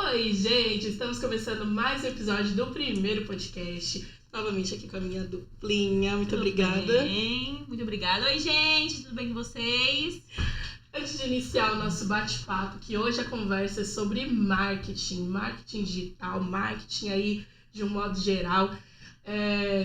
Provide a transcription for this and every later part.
Oi, gente! Estamos começando mais um episódio do primeiro podcast. Novamente aqui com a minha duplinha. Muito obrigada. Muito obrigada. Oi, gente! Tudo bem com vocês? Antes de iniciar o nosso bate-papo, que hoje a conversa é sobre marketing digital, marketing aí de um modo geral.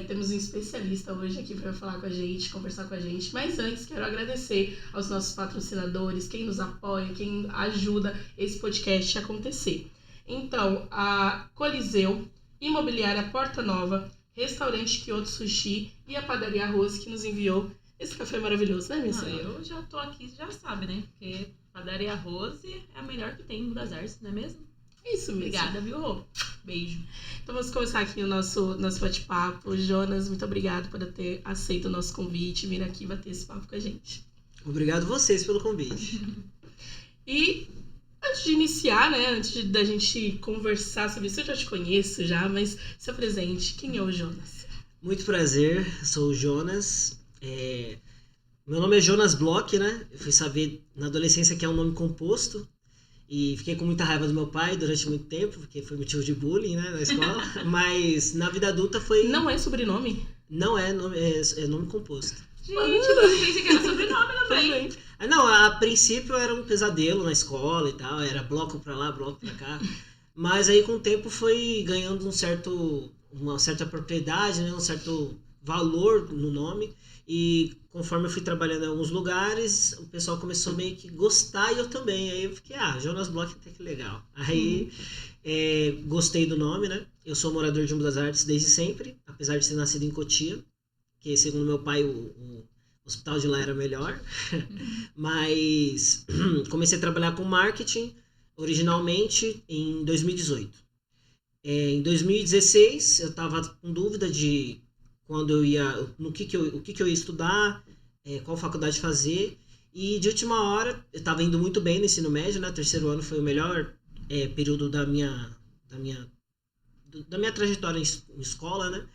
Temos um especialista hoje aqui para falar com a gente, conversar com a gente. Mas antes, quero agradecer aos nossos patrocinadores, quem nos apoia, quem ajuda esse podcast a acontecer. Então, a Coliseu, Imobiliária Porta Nova, Restaurante Kyoto Sushi e a Padaria Rose, que nos enviou esse café maravilhoso, né, minha senhora? Eu já tô aqui, você já sabe, né? Porque Padaria Rose é a melhor que tem no das artes, não é mesmo? Isso mesmo. Obrigada, viu, Rô? Beijo. Então vamos começar aqui o nosso bate-papo. Jonas, muito obrigado por ter aceito o nosso convite e vir aqui bater esse papo com a gente. Obrigado vocês pelo convite. E antes de iniciar, né, da gente conversar sobre isso, eu já te conheço já, mas se apresente, quem é o Jonas? Muito prazer, sou o Jonas. Meu nome é Jonas Bloch, né? Eu fui saber na adolescência que é um nome composto. E fiquei com muita raiva do meu pai durante muito tempo, porque foi motivo de bullying, né, na escola. Mas na vida adulta foi... Não é sobrenome? Não é nome composto. Gente, eu pensei que era sobrenome também. Não, a princípio era um pesadelo na escola e tal, era bloco pra lá, bloco pra cá. Mas aí com o tempo foi ganhando uma certa propriedade, né, um certo valor no nome. E conforme eu fui trabalhando em alguns lugares, o pessoal começou meio que gostar e eu também. Aí eu fiquei, Jonas Bloch até que legal. Aí gostei do nome, né? Eu sou morador de Umbu das Artes desde sempre, apesar de ter nascido em Cotia, que segundo meu pai o hospital de lá era melhor. Mas comecei a trabalhar com marketing originalmente em 2018. Em 2016 eu estava com dúvida de quando eu ia, o que eu ia estudar, qual faculdade fazer, e de última hora, eu estava indo muito bem no ensino médio, né, terceiro ano foi o melhor período da minha trajetória em escola, né,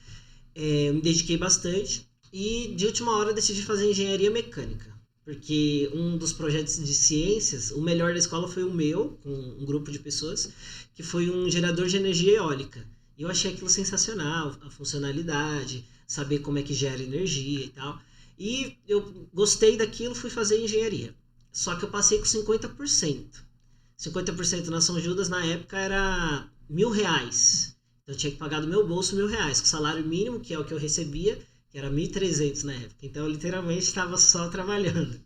me dediquei bastante, e de última hora eu decidi fazer engenharia mecânica, porque um dos projetos de ciências, o melhor da escola foi o meu, com um grupo de pessoas, que foi um gerador de energia eólica, e eu achei aquilo sensacional, a funcionalidade, saber como é que gera energia e tal. E eu gostei daquilo, fui fazer engenharia. Só que eu passei com 50%. 50% na São Judas, na época, era R$1.000. Então eu tinha que pagar do meu bolso R$1.000, com o salário mínimo, que é o que eu recebia, que era 1.300 na época. Então eu literalmente estava só trabalhando.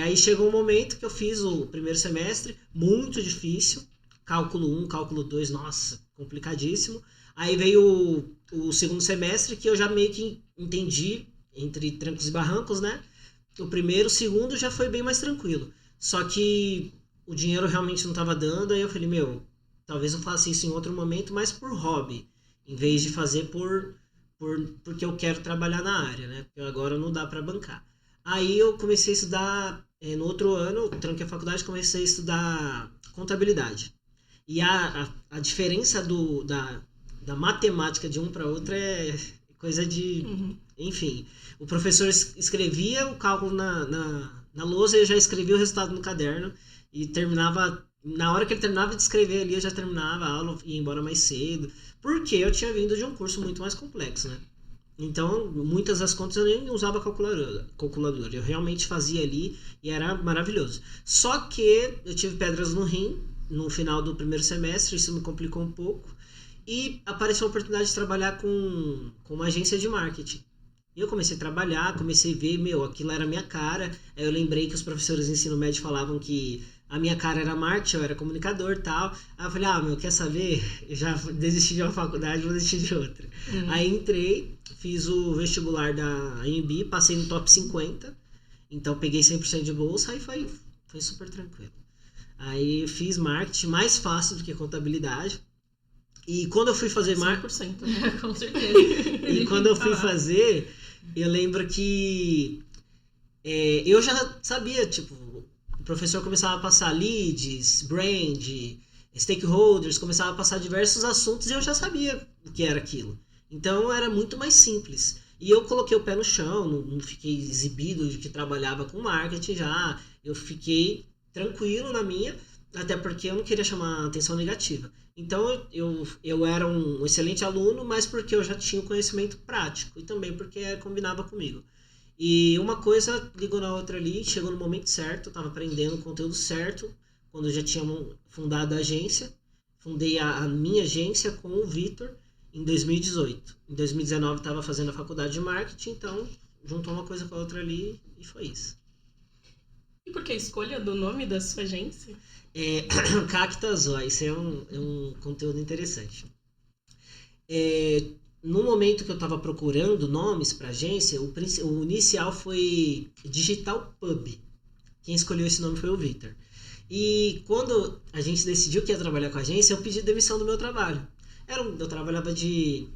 Aí chegou um momento que eu fiz o primeiro semestre, muito difícil. Cálculo 1, cálculo 2, nossa, complicadíssimo. Aí veio o segundo semestre, que eu já meio que entendi, entre trancos e barrancos, né? O primeiro, o segundo já foi bem mais tranquilo. Só que o dinheiro realmente não estava dando, aí eu falei, talvez eu faça isso em outro momento, mas por hobby, em vez de fazer porque eu quero trabalhar na área, né? Porque agora não dá para bancar. Aí eu comecei a estudar, no outro ano, tranquei a faculdade, comecei a estudar contabilidade. E a diferença da matemática de um para outro é coisa de... Enfim, o professor escrevia o cálculo na lousa e eu já escrevia o resultado no caderno e terminava... Na hora que ele terminava de escrever ali, eu já terminava a aula e ia embora mais cedo, porque eu tinha vindo de um curso muito mais complexo, né? Então, muitas das contas eu nem usava calculadora. Eu realmente fazia ali e era maravilhoso. Só que eu tive pedras no rim no final do primeiro semestre, isso me complicou um pouco. E apareceu a oportunidade de trabalhar com uma agência de marketing. E eu comecei a trabalhar, comecei a ver, aquilo era a minha cara. Aí eu lembrei que os professores de ensino médio falavam que a minha cara era marketing, eu era comunicador e tal. Aí eu falei, quer saber? Eu já desisti de uma faculdade, vou desistir de outra. Aí entrei, fiz o vestibular da AMB, passei no top 50. Então peguei 100% de bolsa, aí foi super tranquilo. Aí fiz marketing, mais fácil do que contabilidade. E quando eu fui fazer marketing... 100%, né? Com certeza. E quando eu fui fazer, eu lembro que eu já sabia, o professor começava a passar leads, brand, stakeholders, começava a passar diversos assuntos e eu já sabia o que era aquilo. Então era muito mais simples. E eu coloquei o pé no chão, não fiquei exibido de que trabalhava com marketing já, eu fiquei tranquilo na minha. até porque eu não queria chamar atenção negativa. Então, eu era um excelente aluno, mas porque eu já tinha o conhecimento prático e também porque combinava comigo. E uma coisa ligou na outra ali, chegou no momento certo, eu estava aprendendo o conteúdo certo, quando eu já tinha fundado a agência. Fundei a minha agência com o Vitor em 2018. Em 2019 estava fazendo a faculdade de marketing, então juntou uma coisa com a outra ali e foi isso. E por que a escolha do nome da sua agência? Cactas, ó, isso é um conteúdo interessante. No momento que eu estava procurando nomes para agência, o inicial foi Digital Pub. Quem escolheu esse nome foi o Vitor. E quando a gente decidiu que ia trabalhar com a agência, eu pedi demissão do meu trabalho. Eu trabalhava de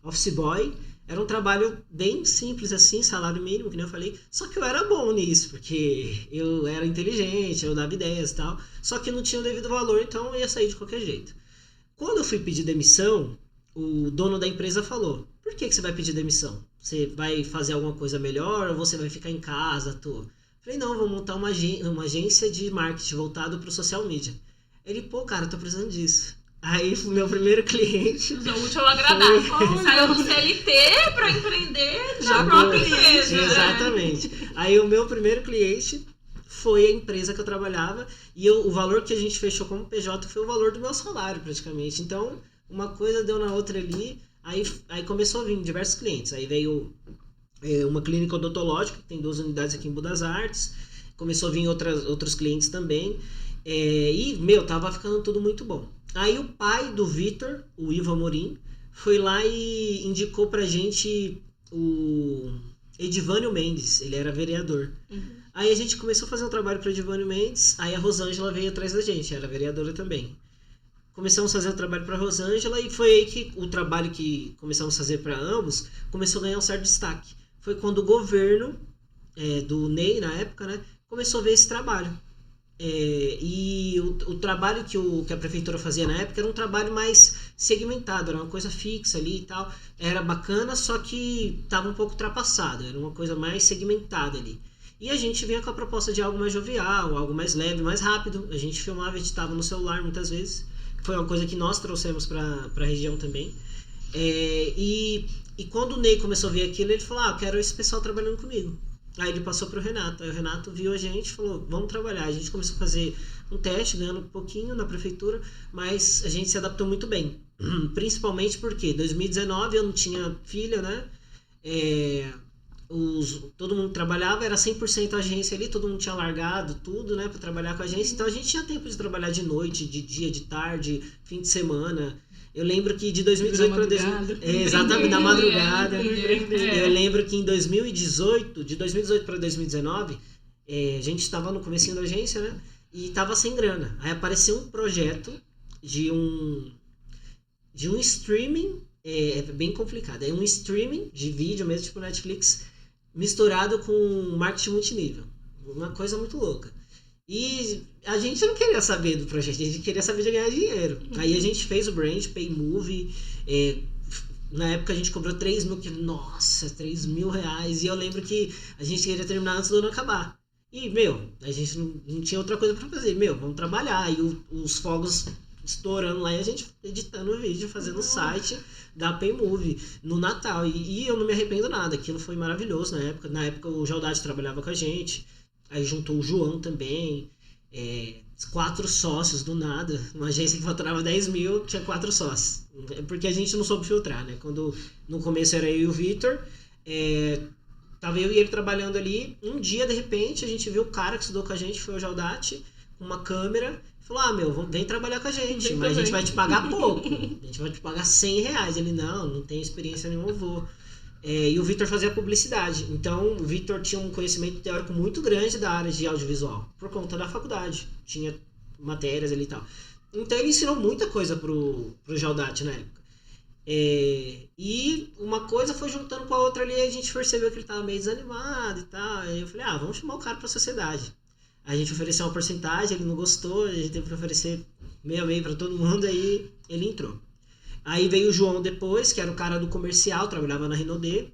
office boy. Era um trabalho bem simples assim, salário mínimo, que nem eu falei. Só que eu era bom nisso, porque eu era inteligente, eu dava ideias e tal. Só que não tinha o devido valor, então eu ia sair de qualquer jeito. Quando eu fui pedir demissão, o dono da empresa falou: por que você vai pedir demissão? Você vai fazer alguma coisa melhor ou você vai ficar em casa à toa? Falei, não, vou montar uma agência de marketing voltado para o social media. Ele, pô, cara, tô precisando disso. Aí, o meu primeiro cliente... Usou o útil ao agradável. Saiu do CLT pra empreender na própria empresa. Exatamente. Aí, o meu primeiro cliente foi a empresa que eu trabalhava e o valor que a gente fechou como PJ foi o valor do meu salário, praticamente. Então, uma coisa deu na outra ali, aí começou a vir diversos clientes. Aí veio uma clínica odontológica, que tem 2 unidades aqui em Budas Artes. Começou a vir outros clientes também. E, tava ficando tudo muito bom. Aí o pai do Vitor, o Ivo Amorim, foi lá e indicou pra gente o Edivânio Mendes, ele era vereador. Uhum. Aí a gente começou a fazer um trabalho pro Edivânio Mendes, aí a Rosângela veio atrás da gente, era vereadora também. Começamos a fazer um trabalho pra Rosângela e foi aí que o trabalho que começamos a fazer para ambos começou a ganhar um certo destaque. Foi quando o governo, do Ney na época, né, começou a ver esse trabalho. E o trabalho que a prefeitura fazia na época era um trabalho mais segmentado, era uma coisa fixa ali e tal, era bacana, só que estava um pouco ultrapassado, era uma coisa mais segmentada ali. E a gente vinha com a proposta de algo mais jovial, algo mais leve, mais rápido. A gente filmava, editava no celular muitas vezes, foi uma coisa que nós trouxemos para a região também. E quando o Ney começou a ver aquilo, ele falou: eu quero esse pessoal trabalhando comigo. Aí ele passou pro Renato. Aí o Renato viu a gente e falou: vamos trabalhar. A gente começou a fazer um teste, ganhando um pouquinho na prefeitura, mas a gente se adaptou muito bem. Principalmente porque em 2019 eu não tinha filha, né? Todo mundo trabalhava, era 100% agência ali, todo mundo tinha largado tudo, né, pra trabalhar com a agência. Então a gente tinha tempo de trabalhar de noite, de dia, de tarde, fim de semana. Eu lembro que de 2018 para exatamente, na madrugada. Eu lembro que em 2018, de 2018 para 2019, a gente estava no comecinho da agência, né? E estava sem grana. Aí apareceu um projeto de um streaming, bem complicado. É um streaming de vídeo mesmo, tipo Netflix, misturado com marketing multinível. Uma coisa muito louca. E a gente não queria saber do projeto, a gente queria saber de ganhar dinheiro. Aí a gente fez o brand, Paymovie. Na época a gente cobrou 3 mil, que nossa, 3 mil reais. E eu lembro que a gente queria terminar antes do ano acabar. E, a gente não tinha outra coisa pra fazer. Vamos trabalhar. E os fogos estourando lá e a gente editando o vídeo, fazendo o site da Paymovie no Natal. E eu não me arrependo nada, aquilo foi maravilhoso na época. Na época o Jaldade trabalhava com a gente. Aí juntou o João também, 4 sócios do nada, uma agência que faturava 10 mil, tinha 4 sócios, porque a gente não soube filtrar, né? Quando no começo era eu e o Vitor, tava eu e ele trabalhando ali, um dia de repente a gente viu o cara que estudou com a gente, foi o Jaldate, com uma câmera, falou: vem trabalhar com a gente, mas a gente vai te pagar pouco, a gente vai te pagar 100 reais. Ele: não tenho experiência nenhuma, eu vou. E o Vitor fazia publicidade, então o Vitor tinha um conhecimento teórico muito grande da área de audiovisual, por conta da faculdade, tinha matérias ali e tal. Então ele ensinou muita coisa pro Jaldate na época. E uma coisa foi juntando com a outra ali, a gente percebeu que ele estava meio desanimado e tal, aí eu falei: vamos chamar o cara pra sociedade. A gente ofereceu uma porcentagem, ele não gostou, a gente teve que oferecer meio a meio pra todo mundo, aí ele entrou. Aí veio o João depois, que era o cara do comercial, trabalhava na Renaudet.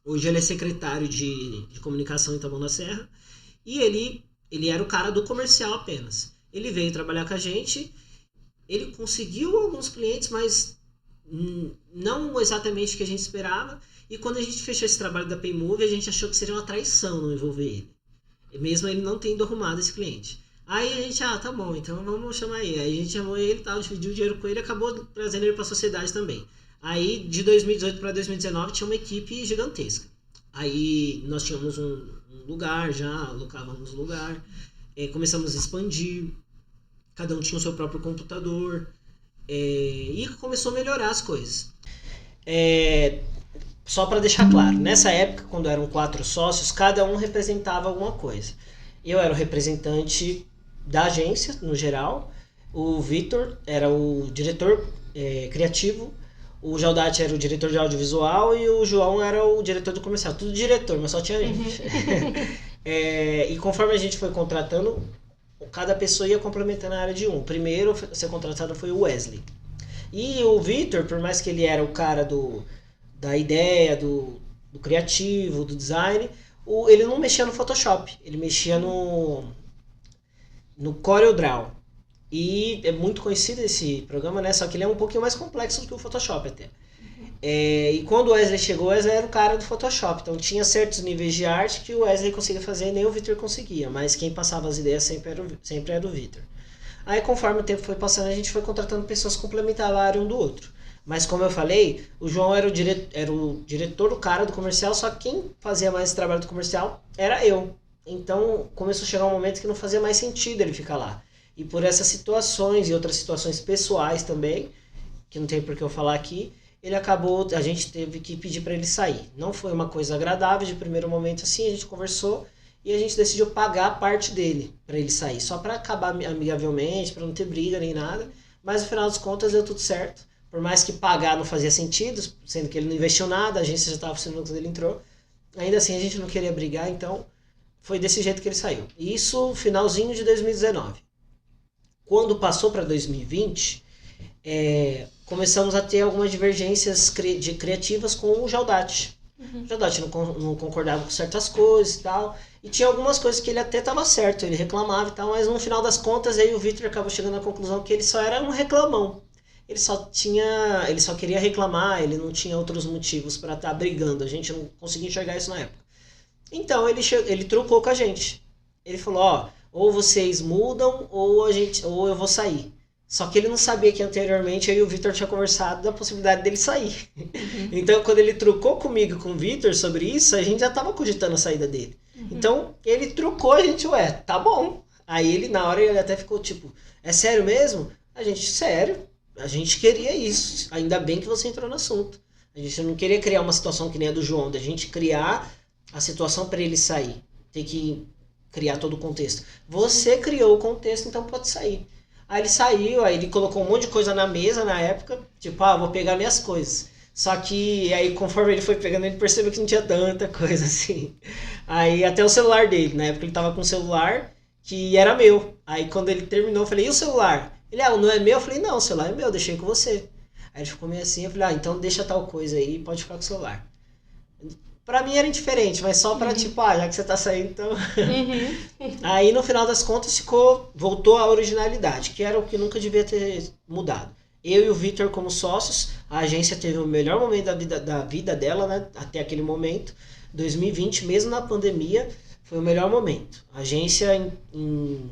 Hoje ele é secretário de comunicação em Taboão da Serra. E ele ele era o cara do comercial apenas. Ele veio trabalhar com a gente, ele conseguiu alguns clientes, mas não exatamente o que a gente esperava. E quando a gente fechou esse trabalho da Paymove, a gente achou que seria uma traição não envolver ele. Mesmo ele não tendo arrumado esse cliente. Aí a gente, tá bom, então vamos chamar ele. Aí a gente chamou ele, tal, dividiu o dinheiro com ele e acabou trazendo ele para a sociedade também. Aí de 2018 para 2019 tinha uma equipe gigantesca. Aí nós tínhamos um lugar já, alocávamos um lugar, começamos a expandir, cada um tinha o seu próprio computador, e começou a melhorar as coisas. Só para deixar claro, nessa época, quando eram 4 sócios, cada um representava alguma coisa. Eu era o representante da agência, no geral, o Vitor era o diretor criativo, o Jaldate era o diretor de audiovisual e o João era o diretor do comercial. Tudo diretor, mas só tinha gente. E conforme a gente foi contratando, cada pessoa ia complementando a área de um. O primeiro a ser contratado foi o Wesley. E o Vitor, por mais que ele era o cara da ideia, do criativo, do design, ele não mexia no Photoshop, ele mexia no CorelDRAW. E é muito conhecido esse programa, né? Só que ele é um pouquinho mais complexo do que o Photoshop até. E quando o Wesley chegou, o Wesley era o cara do Photoshop. Então tinha certos níveis de arte que o Wesley conseguia fazer e nem o Vitor conseguia. Mas quem passava as ideias sempre era o Vitor. Aí conforme o tempo foi passando, a gente foi contratando pessoas que complementavam a área um do outro. Mas como eu falei, o João era o diretor do cara do comercial, só que quem fazia mais esse trabalho do comercial era eu. Então começou a chegar um momento que não fazia mais sentido ele ficar lá. E por essas situações e outras situações pessoais também, que não tem por que eu falar aqui, a gente teve que pedir para ele sair. Não foi uma coisa agradável de primeiro momento assim, a gente conversou e a gente decidiu pagar a parte dele para ele sair. Só para acabar amigavelmente, para não ter briga nem nada, mas no final das contas deu tudo certo. Por mais que pagar não fazia sentido, sendo que ele não investiu nada, a agência já estava funcionando quando ele entrou, ainda assim a gente não queria brigar, então foi desse jeito que ele saiu. Isso finalzinho de 2019. Quando passou para 2020, começamos a ter algumas divergências criativas com o Jaldate. O Jaldate não concordava com certas coisas e tal, e tinha algumas coisas que ele até estava certo, ele reclamava e tal, mas no final das contas aí o Vitor acabou chegando à conclusão que ele só era um reclamão. Ele só queria reclamar, ele não tinha outros motivos para estar brigando, a gente não conseguia enxergar isso na época. Então ele trucou com a gente. Ele falou, ou vocês mudam ou eu vou sair. Só que ele não sabia que anteriormente eu e o Vitor tinha conversado da possibilidade dele sair. Então quando ele trucou comigo com o Vitor sobre isso, a gente já estava cogitando a saída dele. Então ele trucou, a gente, tá bom. Aí ele na hora ele até ficou tipo, é sério mesmo? A gente, sério. A gente queria isso, ainda bem que você entrou no assunto. A gente não queria criar uma situação que nem a do João, da gente criar a situação para ele sair, ter que criar todo o contexto. Você criou o contexto, então pode sair. Aí ele saiu, aí ele colocou um monte de coisa na mesa na época, tipo, vou pegar minhas coisas. Só que aí conforme ele foi pegando, ele percebeu que não tinha tanta coisa assim. Aí até o celular dele, na época ele tava com um celular que era meu. Aí quando ele terminou, eu falei, e o celular? Ele, não é meu? Eu falei, não, o celular é meu, deixei com você. Aí ele ficou meio assim, eu falei, então deixa tal coisa aí, pode ficar com o celular. Pra mim era indiferente, mas só pra tipo, já que você tá saindo, então... Aí no final das contas voltou à originalidade, que era o que nunca devia ter mudado. Eu e o Vitor como sócios, a agência teve o melhor momento da vida dela, né, até aquele momento. 2020, mesmo na pandemia, foi o melhor momento. A agência em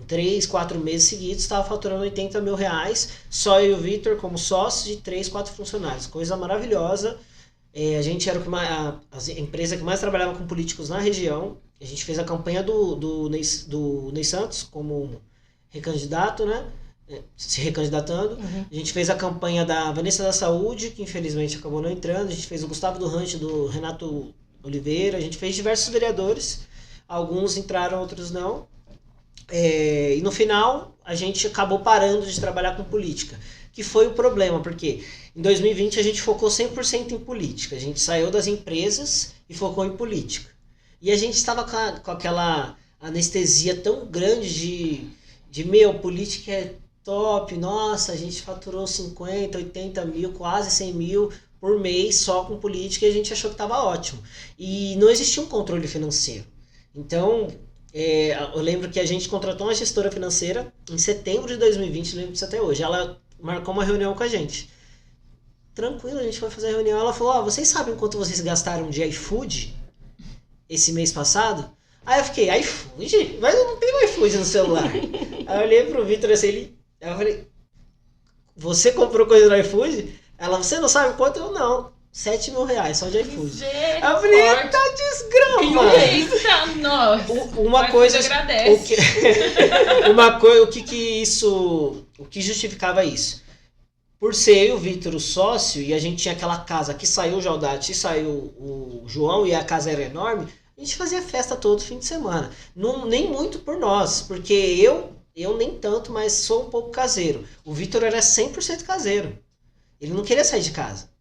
3, 4 meses seguidos estava faturando R$80 mil, só eu e o Vitor como sócios e 3, 4 funcionários. Coisa maravilhosa. A gente era a empresa que mais trabalhava com políticos na região. A gente fez a campanha do Ney Santos como recandidato, né? Se recandidatando. A gente fez a campanha da Vanessa da Saúde, que infelizmente acabou não entrando. A gente fez o Gustavo do Rancho, do Renato Oliveira. A gente fez diversos vereadores. Alguns entraram, outros não. E no final a gente acabou parando de trabalhar com política, que foi o problema, porque em 2020 a gente focou 100% em política, a gente saiu das empresas e focou em política, e a gente estava com aquela anestesia tão grande de política é top, nossa, a gente faturou 50, 80 mil, quase 100 mil por mês só com política, e a gente achou que estava ótimo, e não existia um controle financeiro. Então eu lembro que a gente contratou uma gestora financeira em setembro de 2020, lembro disso até hoje. Ela marcou uma reunião com a gente. Tranquilo, a gente foi fazer a reunião. Ela falou, vocês sabem quanto vocês gastaram de iFood esse mês passado? Aí eu fiquei, iFood? Mas eu não tenho iFood no celular. Aí eu olhei pro Vitor assim, eu falei, você comprou coisa no iFood? Ela, você não sabe quanto? Eu não. 7 mil reais só de iFood. Aí eu falei, tá desgrama. Eita, nossa. Uma coisa. Agradece. Uma coisa, o que justificava isso? Por ser eu e o Vitor o sócio, e a gente tinha aquela casa que saiu o Jaldate e saiu o João, e a casa era enorme, a gente fazia festa todo fim de semana. Não, nem muito por nós, porque eu nem tanto, mas sou um pouco caseiro. O Vitor era 100% caseiro. Ele não queria sair de casa.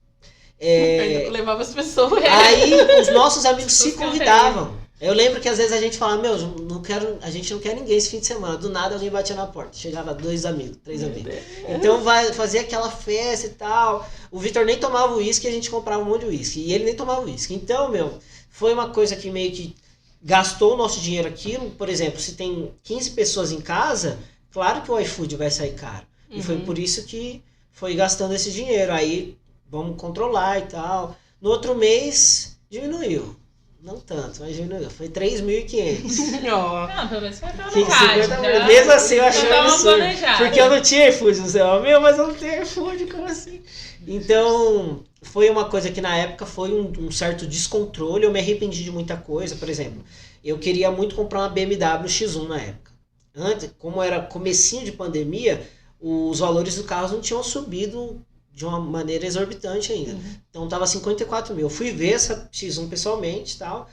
Levava as pessoas. Aí os nossos amigos se convidavam. Eu lembro que às vezes a gente falava, a gente não quer ninguém esse fim de semana. Do nada alguém batia na porta. Chegava 2 amigos, 3 amigos. Então fazia aquela festa e tal. O Vitor nem tomava uísque, a gente comprava um monte de uísque. E ele nem tomava uísque. Então, foi uma coisa que meio que gastou o nosso dinheiro aquilo. Por exemplo, se tem 15 pessoas em casa, claro que o iFood vai sair caro. E foi por isso que foi gastando esse dinheiro. Aí, vamos controlar e tal. No outro mês, diminuiu. Não tanto, mas diminuiu. Foi 3.500. Não, pelo menos foi pra Mesmo assim, eu achei absurdo. Planejado. Porque eu não tinha iFood no celular. Mas eu não tenho iFood, como assim? Então, foi uma coisa que na época foi um certo descontrole. Eu me arrependi de muita coisa. Por exemplo, eu queria muito comprar uma BMW X1 na época. Antes, como era comecinho de pandemia, os valores dos carros não tinham subido de uma maneira exorbitante ainda. Então tava 54 mil. Eu fui ver essa X1 pessoalmente e tal.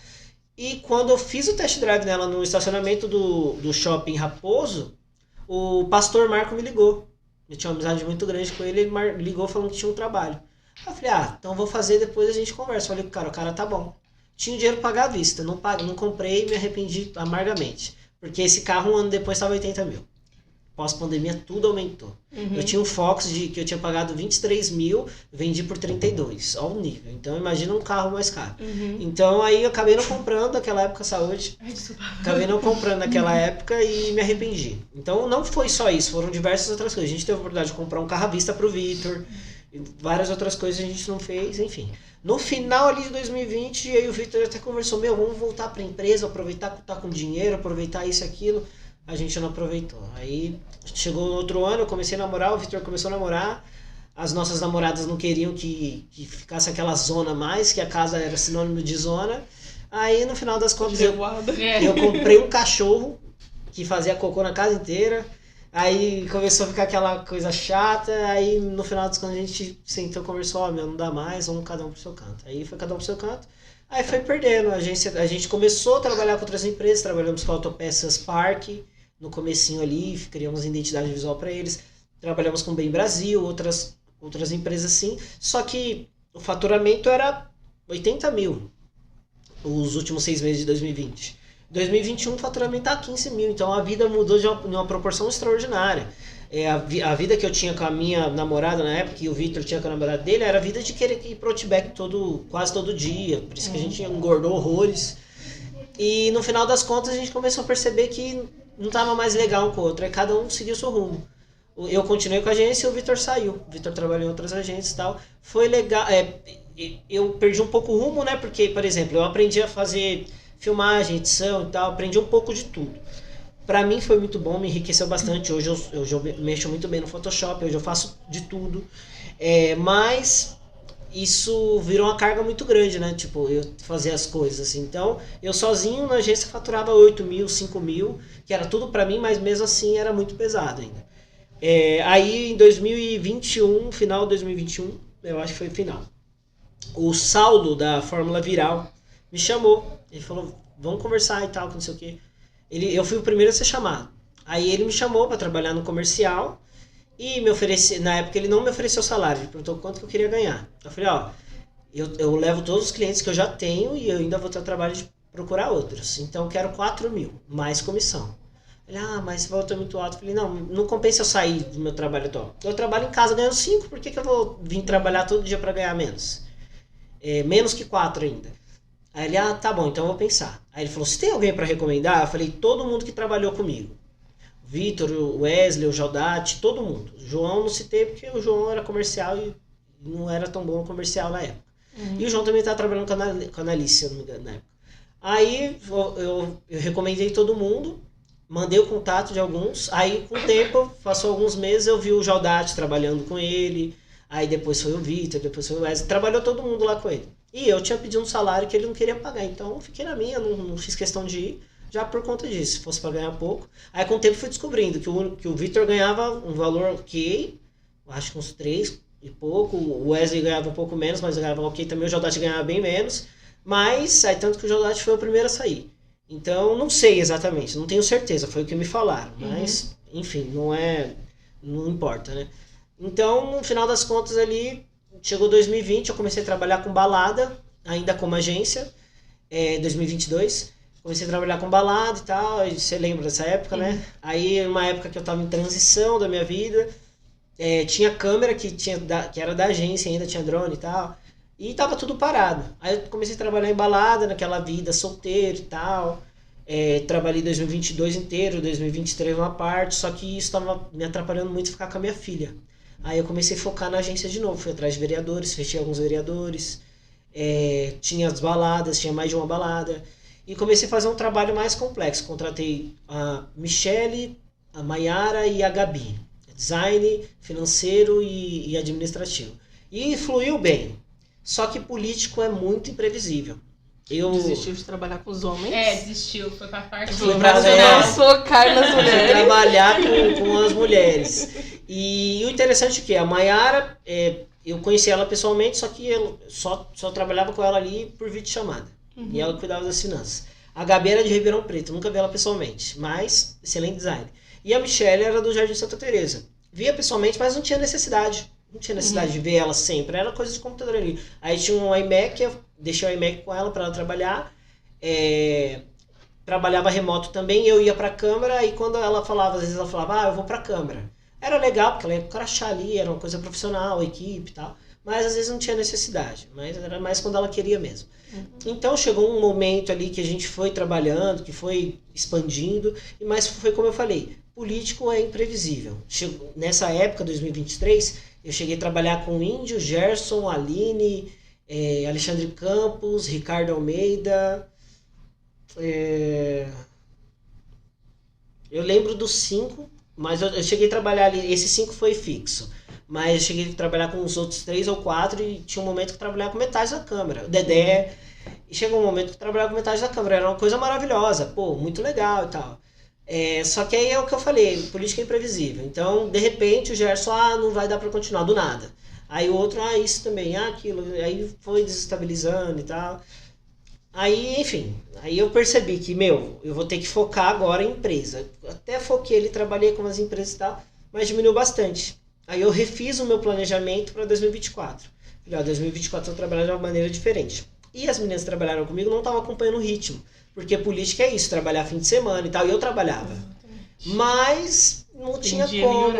E quando eu fiz o test drive nela no estacionamento do shopping Raposo, o pastor Marco me ligou. Eu tinha uma amizade muito grande com ele, ele me ligou falando que tinha um trabalho. Eu falei, então vou fazer, depois a gente conversa. Eu falei, o cara tá bom. Tinha dinheiro pra pagar à vista, não comprei e me arrependi amargamente. Porque esse carro um ano depois estava 80 mil. Pós-pandemia, tudo aumentou. Eu tinha um Focus que eu tinha pagado 23 mil, vendi por 32. Olha o nível. Então, imagina um carro mais caro. Então, aí eu acabei não comprando naquela época, saúde. Acabei não comprando naquela época e me arrependi. Então, não foi só isso. Foram diversas outras coisas. A gente teve a oportunidade de comprar um carro à vista pro Vitor. Várias outras coisas a gente não fez, enfim. No final ali de 2020, eu e o Vitor até conversou, vamos voltar pra empresa, aproveitar que tá com dinheiro, aproveitar isso e aquilo. A gente não aproveitou. Aí chegou no outro ano, eu comecei a namorar, o Vitor começou a namorar. As nossas namoradas não queriam que ficasse aquela zona mais, que a casa era sinônimo de zona. Aí no final das contas eu comprei um cachorro que fazia cocô na casa inteira. Aí começou a ficar aquela coisa chata. Aí no final das contas a gente sentou e conversou, não dá mais, vamos cada um pro seu canto. Aí foi cada um pro seu canto. Aí foi perdendo. A gente começou a trabalhar com outras empresas, trabalhamos com a Autopeças Park. No comecinho ali, criamos identidade visual para eles. Trabalhamos com Bem Brasil, outras empresas assim. Só que o faturamento era 80 mil os últimos 6 meses de 2020. 2021 o faturamento tá 15 mil. Então a vida mudou de uma proporção extraordinária. A vida que eu tinha com a minha namorada na época, e o Vitor tinha com a namorada dele, era a vida de querer ir pro Outback quase todo dia. Por isso que a gente engordou horrores. E no final das contas a gente começou a perceber que não tava mais legal um com o outro, aí cada um seguiu o seu rumo. Eu continuei com a agência e o Vitor saiu. O Vitor trabalhou em outras agências e tal. Foi legal, eu perdi um pouco o rumo, né, porque, por exemplo, eu aprendi a fazer filmagem, edição e tal, aprendi um pouco de tudo. Pra mim foi muito bom, me enriqueceu bastante. Hoje eu mexo muito bem no Photoshop, hoje eu faço de tudo. Mas isso virou uma carga muito grande, né? Tipo, eu fazer as coisas assim. Então, eu sozinho na agência faturava 8 mil, 5 mil, que era tudo pra mim, mas mesmo assim era muito pesado ainda. Aí em 2021, final de 2021, eu acho que foi final, o Saulo da Fórmula Viral me chamou. Ele falou, vamos conversar e tal, não sei o quê. Eu fui o primeiro a ser chamado. Aí ele me chamou pra trabalhar no comercial. E me ofereceu, na época ele não me ofereceu salário, ele perguntou quanto que eu queria ganhar. Eu falei, eu levo todos os clientes que eu já tenho e eu ainda vou ter o trabalho de procurar outros. Então eu quero 4 mil, mais comissão. Ele, mas esse valor é muito alto. Eu falei, não compensa eu sair do meu trabalho atual. Eu trabalho em casa ganhando 5, por que eu vou vir trabalhar todo dia para ganhar menos? Menos que 4 ainda. Aí ele, tá bom, então eu vou pensar. Aí ele falou, você tem alguém para recomendar? Eu falei, todo mundo que trabalhou comigo. O Vitor, o Wesley, o Jaldate, todo mundo. O João não citei porque o João era comercial e não era tão bom comercial na época. E o João também estava trabalhando com a Analice, se eu não me engano, na época. Aí eu recomendei todo mundo, mandei o contato de alguns, aí com o tempo, passou alguns meses, eu vi o Jaldate trabalhando com ele, aí depois foi o Vitor, depois foi o Wesley, trabalhou todo mundo lá com ele. E eu tinha pedido um salário que ele não queria pagar, então fiquei na minha, não fiz questão de ir, já por conta disso, se fosse para ganhar pouco. Aí com o tempo fui descobrindo que o Vitor ganhava um valor ok, acho que uns 3 e pouco, o Wesley ganhava um pouco menos, mas ganhava ok também, o Jaldate ganhava bem menos, mas aí tanto que o Jaldate foi o primeiro a sair. Então não sei exatamente, não tenho certeza, foi o que me falaram, mas enfim, não importa, né? Então no final das contas ali, chegou 2020, eu comecei a trabalhar com balada, ainda como agência, 2022, comecei a trabalhar com balada e tal, você lembra dessa época, né? Aí uma época que eu tava em transição da minha vida, tinha câmera que era da agência ainda, tinha drone e tal, e tava tudo parado. Aí eu comecei a trabalhar em balada, naquela vida solteiro e tal, trabalhei 2022 inteiro, 2023 uma parte, só que isso tava me atrapalhando muito ficar com a minha filha. Aí eu comecei a focar na agência de novo, fui atrás de vereadores, fechei alguns vereadores, tinha as baladas, tinha mais de uma balada, e comecei a fazer um trabalho mais complexo. Contratei a Michele, a Maiara e a Gabi, design, financeiro e administrativo. E fluiu bem, só que político é muito imprevisível. Desistiu de trabalhar com os homens? Desistiu, foi pra parte do focar nas mulheres. Trabalhar com as mulheres. E o interessante é que a Maiara, eu conheci ela pessoalmente, só que eu só trabalhava com ela ali por videochamada. E ela cuidava das finanças. A Gabi era de Ribeirão Preto, nunca vi ela pessoalmente, mas excelente design. E a Michelle era do Jardim Santa Teresa. Via pessoalmente, mas não tinha necessidade. Não tinha necessidade de ver ela sempre, era coisa de computador ali. Aí tinha um iMac, eu deixei o iMac com ela para ela trabalhar. Trabalhava remoto também, eu ia pra câmera, e quando ela falava, às vezes ela falava, eu vou pra câmera. Era legal, porque ela ia crachar ali, era uma coisa profissional, equipe e tal. Mas às vezes não tinha necessidade, mas era mais quando ela queria mesmo. Então chegou um momento ali que a gente foi trabalhando, que foi expandindo, mas foi como eu falei, político é imprevisível. Nessa época, 2023, eu cheguei a trabalhar com Índio, Gerson, Aline, Alexandre Campos, Ricardo Almeida. Eu lembro dos 5, mas eu cheguei a trabalhar ali, esse 5 foi fixo. Mas eu cheguei a trabalhar com os outros 3 ou 4 e tinha um momento que eu trabalhava com metade da câmera. O Dedé, e chegou um momento que eu trabalhava com metade da câmera. Era uma coisa maravilhosa, muito legal e tal. Só que aí é o que eu falei, política é imprevisível. Então, de repente, o Gerson, não vai dar pra continuar, do nada. Aí o outro, isso também, aquilo. Aí foi desestabilizando e tal. Aí, enfim, aí eu percebi que, eu vou ter que focar agora em empresa. Até foquei ali, trabalhei com as empresas e tal, mas diminuiu bastante. Aí eu refiz o meu planejamento para 2024. Falei, 2024 eu vou trabalhar de uma maneira diferente. E as meninas que trabalharam comigo não estavam acompanhando o ritmo. Porque política é isso, trabalhar fim de semana e tal. E eu trabalhava. Mas não tinha como.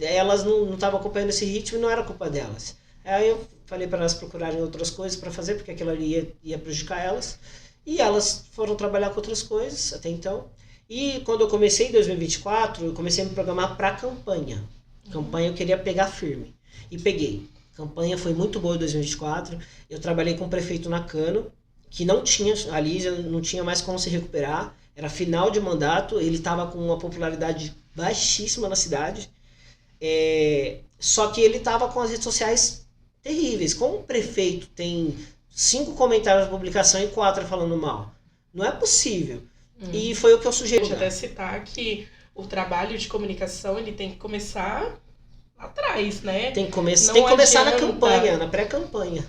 Elas não estavam acompanhando esse ritmo e não era culpa delas. Aí eu falei para elas procurarem outras coisas para fazer, porque aquilo ali ia prejudicar elas. E elas foram trabalhar com outras coisas até então. E quando eu comecei em 2024, eu comecei a me programar para campanha. Campanha eu queria pegar firme. E peguei. Campanha foi muito boa em 2024. Eu trabalhei com o prefeito Nakano, que não tinha, ali já não tinha mais como se recuperar. Era final de mandato, ele estava com uma popularidade baixíssima na cidade. Só que ele estava com as redes sociais terríveis. Como o prefeito tem 5 comentários na publicação e 4 falando mal? Não é possível. E foi o que eu sugeri. Vou até citar que o trabalho de comunicação, ele tem que começar atrás, né? Tem que começar na campanha, na pré-campanha.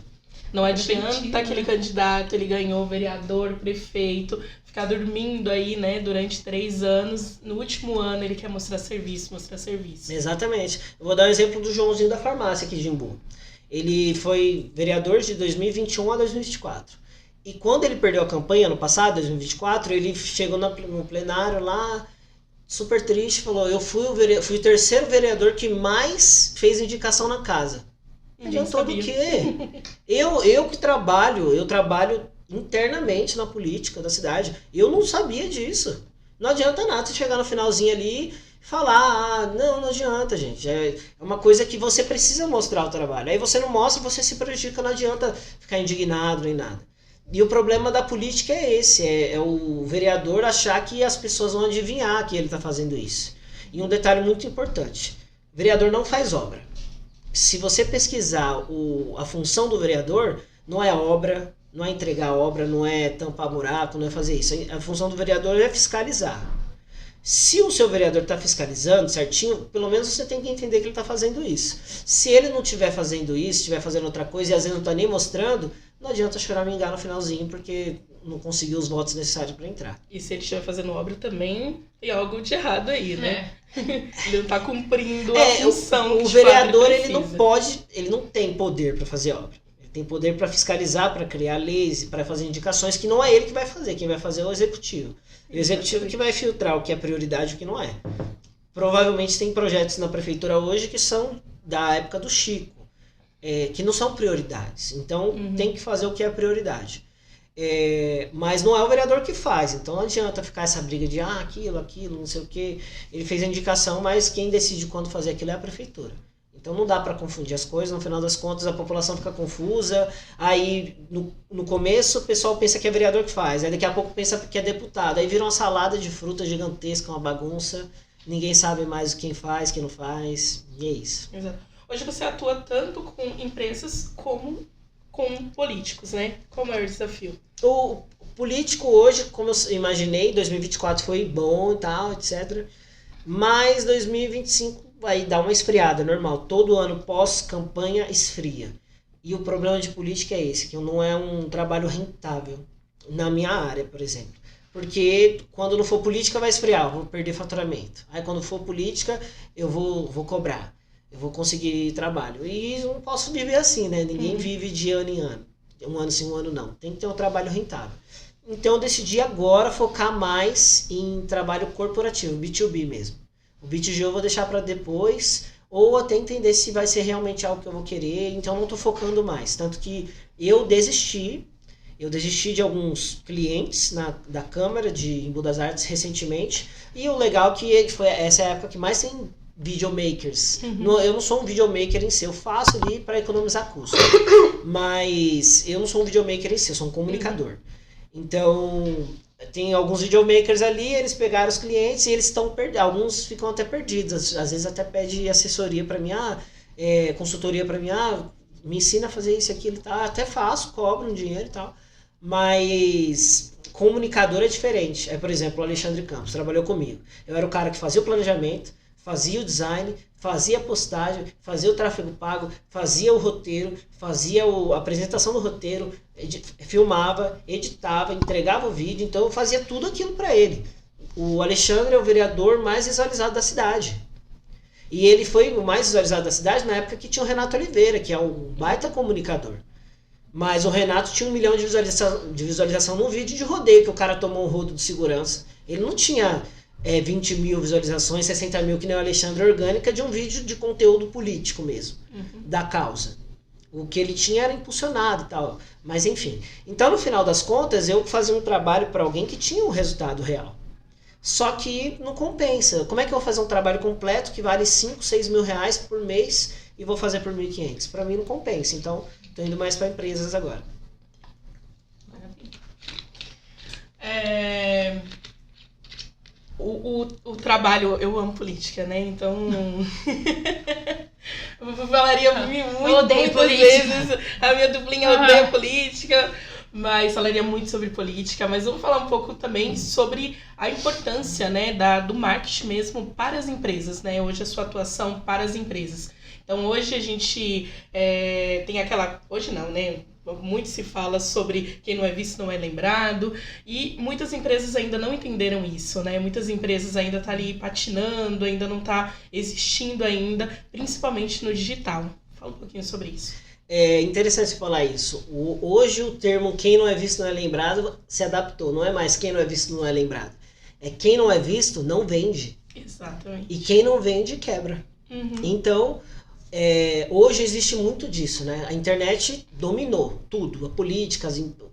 Não adianta aquele candidato, ele ganhou vereador, prefeito, ficar dormindo aí, né, durante 3 anos. No último ano ele quer mostrar serviço. Exatamente. Eu vou dar um exemplo do Joãozinho da farmácia aqui de Imbu. Ele foi vereador de 2021 a 2024. E quando ele perdeu a campanha ano passado, 2024, ele chegou no plenário lá, super triste, falou, eu fui o 3º vereador que mais fez indicação na casa. Adiantou do quê? Eu que trabalho internamente na política da cidade. Eu não sabia disso. Não adianta nada você chegar no finalzinho ali e falar, não adianta, gente. É uma coisa que você precisa mostrar o trabalho. Aí você não mostra, você se prejudica, não adianta ficar indignado nem nada. E o problema da política é esse, é o vereador achar que as pessoas vão adivinhar que ele está fazendo isso. E um detalhe muito importante, o vereador não faz obra. Se você pesquisar a função do vereador, não é obra, não é entregar obra, não é tampar buraco, não é fazer isso. A função do vereador é fiscalizar. Se o seu vereador está fiscalizando certinho, pelo menos você tem que entender que ele está fazendo isso. Se ele não estiver fazendo isso, estiver fazendo outra coisa e às vezes não está nem mostrando, não adianta choramingar no finalzinho porque não conseguiu os votos necessários para entrar. E se ele estiver fazendo obra também, tem algo de errado aí, né? Ele não está cumprindo a função. O vereador ele não tem poder para fazer obra. Tem poder para fiscalizar, para criar leis, para fazer indicações, que não é ele que vai fazer, quem vai fazer é o executivo. O executivo que vai filtrar o que é prioridade e o que não é. Provavelmente tem projetos na prefeitura hoje que são da época do Chico, que não são prioridades. Então tem que fazer o que é prioridade. Mas não é o vereador que faz, então não adianta ficar essa briga de aquilo, não sei o que. Ele fez a indicação, mas quem decide quando fazer aquilo é a prefeitura. Então não dá para confundir as coisas, no final das contas a população fica confusa, aí no começo o pessoal pensa que é vereador que faz, aí daqui a pouco pensa que é deputado, aí vira uma salada de fruta gigantesca, uma bagunça, ninguém sabe mais quem faz, quem não faz, e é isso. Exato. Hoje você atua tanto com empresas como com políticos, né? Como é o desafio? O político hoje, como eu imaginei, 2024 foi bom e tal, etc. Mas 2025 vai dar uma esfriada, normal. Todo ano pós-campanha esfria. E o problema de política é esse, que não é um trabalho rentável na minha área, por exemplo. Porque quando não for política vai esfriar, eu vou perder faturamento. Aí quando for política eu vou cobrar, eu vou conseguir trabalho. E eu não posso viver assim, né? Ninguém vive de ano em ano. Um ano sim, um ano não. Tem que ter um trabalho rentável. Então eu decidi agora focar mais em trabalho corporativo, B2B mesmo. O B2G eu vou deixar para depois, ou até entender se vai ser realmente algo que eu vou querer, então não estou focando mais. Tanto que eu desisti de alguns clientes da Câmara de Embu das Artes recentemente, e o legal é que foi essa época que mais tem videomakers. Eu não sou um videomaker em si, eu faço ali para economizar custo, mas eu não sou um videomaker em si, eu sou um comunicador. Então tem alguns videomakers ali, eles pegaram os clientes e eles estão alguns ficam até perdidos, às vezes até pede assessoria para mim, consultoria para mim, me ensina a fazer isso, aquilo, tá? Até faço, cobro um dinheiro e tal, mas comunicador é diferente. Por exemplo, o Alexandre Campos trabalhou comigo, eu era o cara que fazia o planejamento, fazia o design, fazia a postagem, fazia o tráfego pago, fazia o roteiro, fazia a apresentação do roteiro, filmava, editava, entregava o vídeo, então eu fazia tudo aquilo para ele. O Alexandre é o vereador mais visualizado da cidade. E ele foi o mais visualizado da cidade na época que tinha o Renato Oliveira, que é um baita comunicador. Mas o Renato tinha 1 milhão de visualização num vídeo de rodeio, que o cara tomou um rodo de segurança. Ele não tinha 20 mil visualizações, 60 mil, que nem o Alexandre, orgânica, de um vídeo de conteúdo político mesmo, da causa. O que ele tinha era impulsionado e tal, mas enfim. Então, no final das contas, eu fazia um trabalho para alguém que tinha um resultado real. Só que não compensa. Como é que eu vou fazer um trabalho completo que vale 5, 6 mil reais por mês e vou fazer por 1.500? Para mim não compensa, então estou indo mais para empresas agora. O trabalho, eu amo política, né? Então eu falaria muitas vezes, a minha duplinha odeia política, mas falaria muito sobre política, mas vamos falar um pouco também sobre a importância, né, do marketing mesmo para as empresas, né? Hoje a sua atuação para as empresas. Então hoje a gente tem aquela, hoje não, né? Muito se fala sobre quem não é visto não é lembrado, e muitas empresas ainda não entenderam isso, né? Muitas empresas ainda estão ali patinando, ainda não está existindo ainda, principalmente no digital. Fala um pouquinho sobre isso. É interessante falar isso. Hoje o termo quem não é visto não é lembrado se adaptou. Não é mais quem não é visto não é lembrado. É quem não é visto não vende. Exatamente. E quem não vende quebra. Então, Hoje existe muito disso, né? A internet dominou tudo, a política,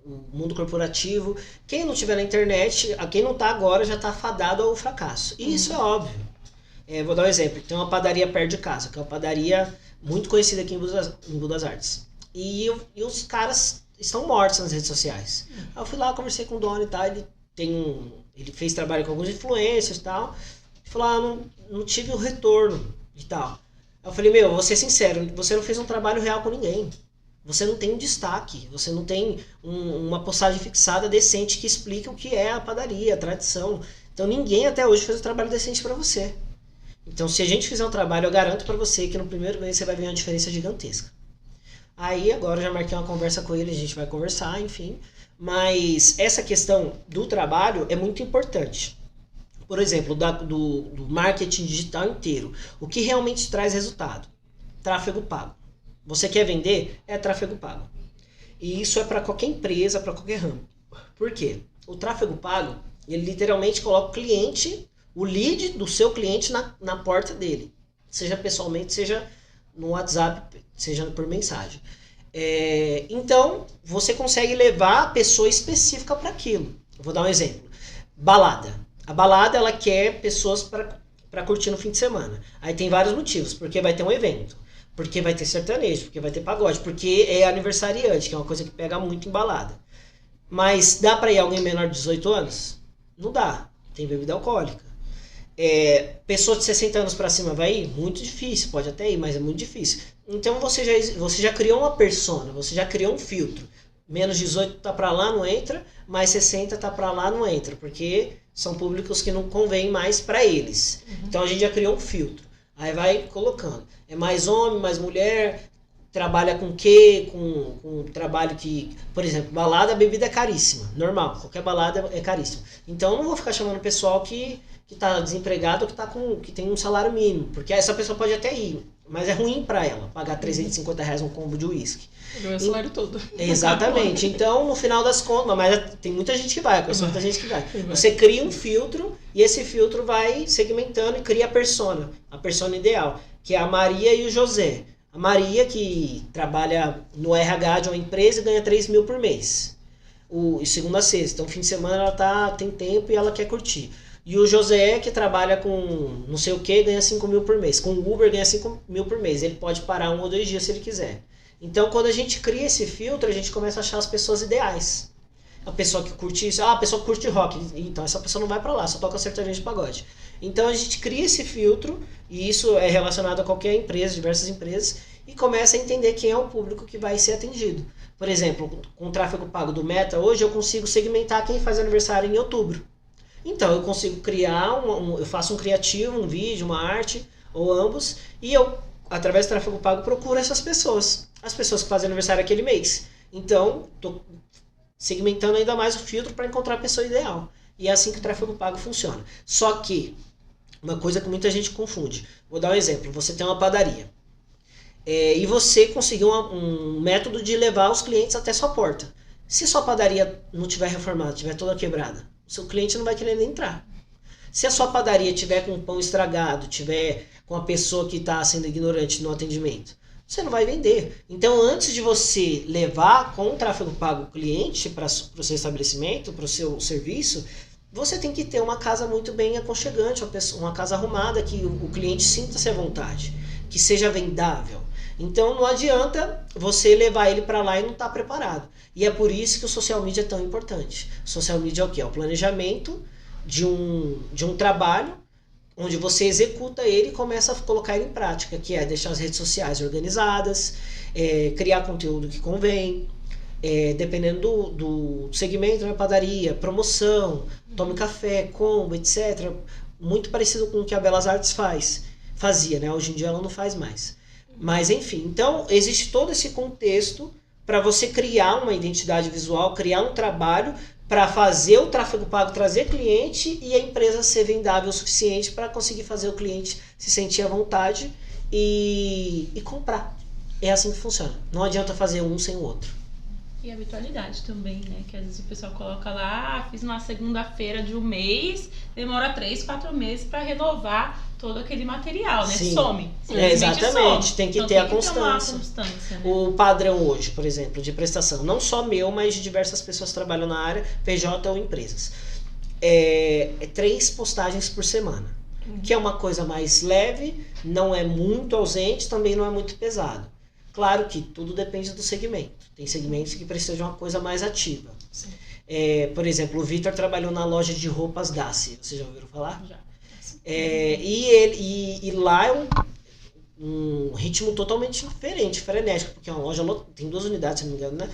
o mundo corporativo. Quem não tiver na internet, quem não está agora já está fadado ao fracasso. E isso é óbvio. Vou dar um exemplo. Tem uma padaria perto de casa, que é uma padaria muito conhecida aqui em Budas Artes. E os caras estão mortos nas redes sociais. Aí eu fui lá, conversei com o dono e tal, ele fez trabalho com alguns influencers e tal. Ele falou, não tive o retorno e tal. Eu falei, vou ser sincero, você não fez um trabalho real com ninguém. Você não tem um destaque, você não tem uma postagem fixada decente que explique o que é a padaria, a tradição. Então ninguém até hoje fez um trabalho decente para você. Então se a gente fizer um trabalho, eu garanto para você que no primeiro mês você vai ver uma diferença gigantesca. Aí agora eu já marquei uma conversa com ele, a gente vai conversar, enfim. Mas essa questão do trabalho é muito importante. Por exemplo, do marketing digital inteiro. O que realmente traz resultado? Tráfego pago. Você quer vender? É tráfego pago. E isso é para qualquer empresa, para qualquer ramo. Por quê? O tráfego pago, ele literalmente coloca o cliente, o lead do seu cliente na porta dele. Seja pessoalmente, seja no WhatsApp, seja por mensagem. Então, você consegue levar a pessoa específica para aquilo. Vou dar um exemplo. Balada. A balada, ela quer pessoas para curtir no fim de semana. Aí tem vários motivos. Porque vai ter um evento. Porque vai ter sertanejo. Porque vai ter pagode. Porque é aniversariante, que é uma coisa que pega muito em balada. Mas dá para ir alguém menor de 18 anos? Não dá. Tem bebida alcoólica. Pessoa de 60 anos para cima vai ir? Muito difícil. Pode até ir, mas é muito difícil. Então você já criou uma persona. Você já criou um filtro. Menos 18 tá para lá, não entra. Mais 60 tá para lá, não entra. Porque são públicos que não convém mais para eles. Então a gente já criou um filtro. Aí vai colocando. É mais homem, mais mulher, trabalha com quê? Com trabalho que... Por exemplo, balada, a bebida é caríssima. Normal, qualquer balada é caríssima. Então eu não vou ficar chamando o pessoal que tá desempregado ou que tem um salário mínimo. Porque essa pessoa pode até ir. Mas é ruim para ela pagar R$350 um combo de uísque. Ganha o salário todo. Exatamente. Então, no final das contas, mas tem muita gente que vai, conheço muita gente que vai. Você cria um filtro e esse filtro vai segmentando e cria a persona ideal, que é a Maria e o José. A Maria, que trabalha no RH de uma empresa e ganha 3 mil por mês. Segunda a sexta. Então, fim de semana ela tem tempo e ela quer curtir. E o José, que trabalha com não sei o que, ganha 5 mil por mês. Com o Uber ganha 5 mil por mês. Ele pode parar 1 ou 2 dias se ele quiser. Então, quando a gente cria esse filtro, a gente começa a achar as pessoas ideais. A pessoa que curte isso, a pessoa que curte rock. Então, essa pessoa não vai pra lá, só toca sertanejo de pagode. Então, a gente cria esse filtro, e isso é relacionado a qualquer empresa, diversas empresas, e começa a entender quem é o público que vai ser atendido. Por exemplo, com o tráfego pago do Meta, hoje eu consigo segmentar quem faz aniversário em outubro. Então, eu consigo criar, eu faço um criativo, um vídeo, uma arte, ou ambos, e eu, através do tráfego pago, procuro essas pessoas. As pessoas que fazem aniversário aquele mês. Então, estou segmentando ainda mais o filtro para encontrar a pessoa ideal. E é assim que o tráfego pago funciona. Só que, uma coisa que muita gente confunde. Vou dar um exemplo. Você tem uma padaria. E você conseguiu um método de levar os clientes até sua porta. Se sua padaria não tiver reformada, tiver toda quebrada, o seu cliente não vai querer nem entrar. Se a sua padaria tiver com o pão estragado, tiver com a pessoa que está sendo ignorante no atendimento, você não vai vender. Então, antes de você levar com o tráfego pago o cliente para o seu estabelecimento, para o seu serviço, você tem que ter uma casa muito bem aconchegante, uma casa arrumada, que o cliente sinta-se à vontade, que seja vendável. Então, não adianta você levar ele para lá e não estar preparado. E é por isso que o social media é tão importante. O social media é o quê? É o planejamento de um trabalho onde você executa ele e começa a colocar ele em prática, que é deixar as redes sociais organizadas, criar conteúdo que convém, dependendo do segmento, né, padaria, promoção, tome café, combo, etc. Muito parecido com o que a Belas Artes fazia, né? Hoje em dia ela não faz mais. Mas enfim, então existe todo esse contexto para você criar uma identidade visual, criar um trabalho para fazer o tráfego pago trazer cliente e a empresa ser vendável o suficiente para conseguir fazer o cliente se sentir à vontade e comprar. É assim que funciona. Não adianta fazer um sem o outro. E a habitualidade também, né? Que às vezes o pessoal coloca lá, fiz uma segunda-feira de um mês, demora 3, 4 meses para renovar todo aquele material, né? Sim. Some. Exatamente, some. tem que Então, ter a tem que ter uma constância. constância, né? O padrão hoje, por exemplo, de prestação, não só meu, mas de diversas pessoas que trabalham na área, PJ ou empresas, é 3 postagens por semana, que é uma coisa mais leve, não é muito ausente, também não é muito pesado. Claro que tudo depende do segmento. Tem segmentos que precisam de uma coisa mais ativa. Por exemplo, o Vitor trabalhou na loja de roupas Daci. Vocês já ouviram falar? Já. E lá é um ritmo totalmente diferente, frenético, porque é uma loja, tem 2 unidades, se não me engano, né?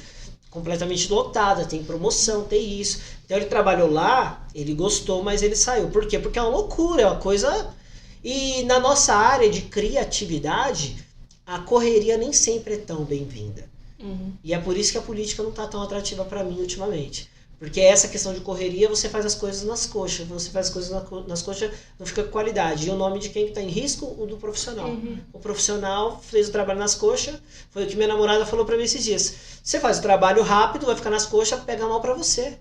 Completamente lotada, tem promoção, tem isso. Então ele trabalhou lá, ele gostou, mas ele saiu. Por quê? Porque é uma loucura, é uma coisa... E na nossa área de criatividade, a correria nem sempre é tão bem-vinda. E é por isso que a política não está tão atrativa para mim ultimamente. Porque essa questão de correria, você faz as coisas nas coxas. Você faz as coisas nas coxas, não fica com qualidade. E o nome de quem está em risco? O do profissional. O profissional fez o trabalho nas coxas. Foi o que minha namorada falou para mim esses dias. Você faz o trabalho rápido, vai ficar nas coxas, pega mal para você.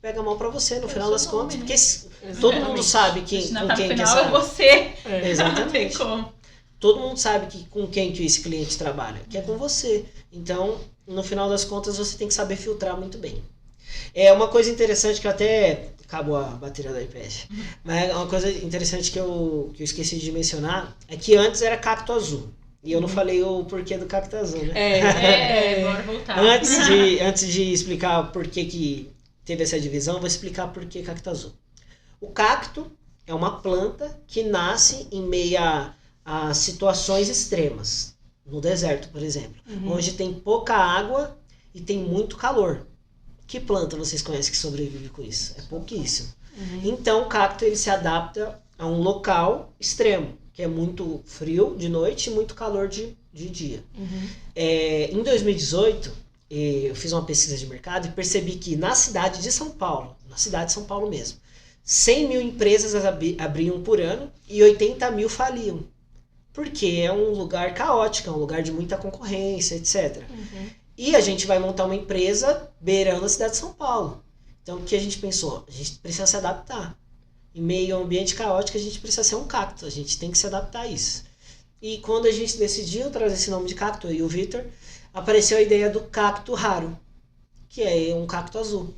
Pega mal para você, no final das contas. Né? Porque todo mundo sabe com quem que é você. Exatamente. Não tem como. Todo mundo sabe com quem que esse cliente trabalha, que é com você. Então, no final das contas, você tem que saber filtrar muito bem. É uma coisa interessante que eu até... Acabou a bateria do iPad. Mas uma coisa interessante que eu esqueci de mencionar é que antes era cacto azul. E eu não falei o porquê do cacto azul, né? Bora voltar. Antes de explicar por que teve essa divisão, eu vou explicar por que cacto azul. O cacto é uma planta que nasce em meio a situações extremas. No deserto, por exemplo. Onde tem pouca água e tem muito calor. Que planta vocês conhecem que sobrevive com isso? É pouquíssimo. Então o cacto ele se adapta a um local extremo, que é muito frio de noite e muito calor de dia. Em 2018, eu fiz uma pesquisa de mercado e percebi que na cidade de São Paulo, na cidade de São Paulo mesmo, 100 mil empresas abriam por ano e 80 mil faliam. Porque é um lugar caótico, é um lugar de muita concorrência, etc. E a gente vai montar uma empresa beirando a cidade de São Paulo. Então o que a gente pensou? A gente precisa se adaptar. Em meio a um ambiente caótico, a gente precisa ser um cacto. A gente tem que se adaptar a isso. E quando a gente decidiu trazer esse nome de cacto, eu e o Vitor, apareceu a ideia do cacto raro, que é um cacto azul.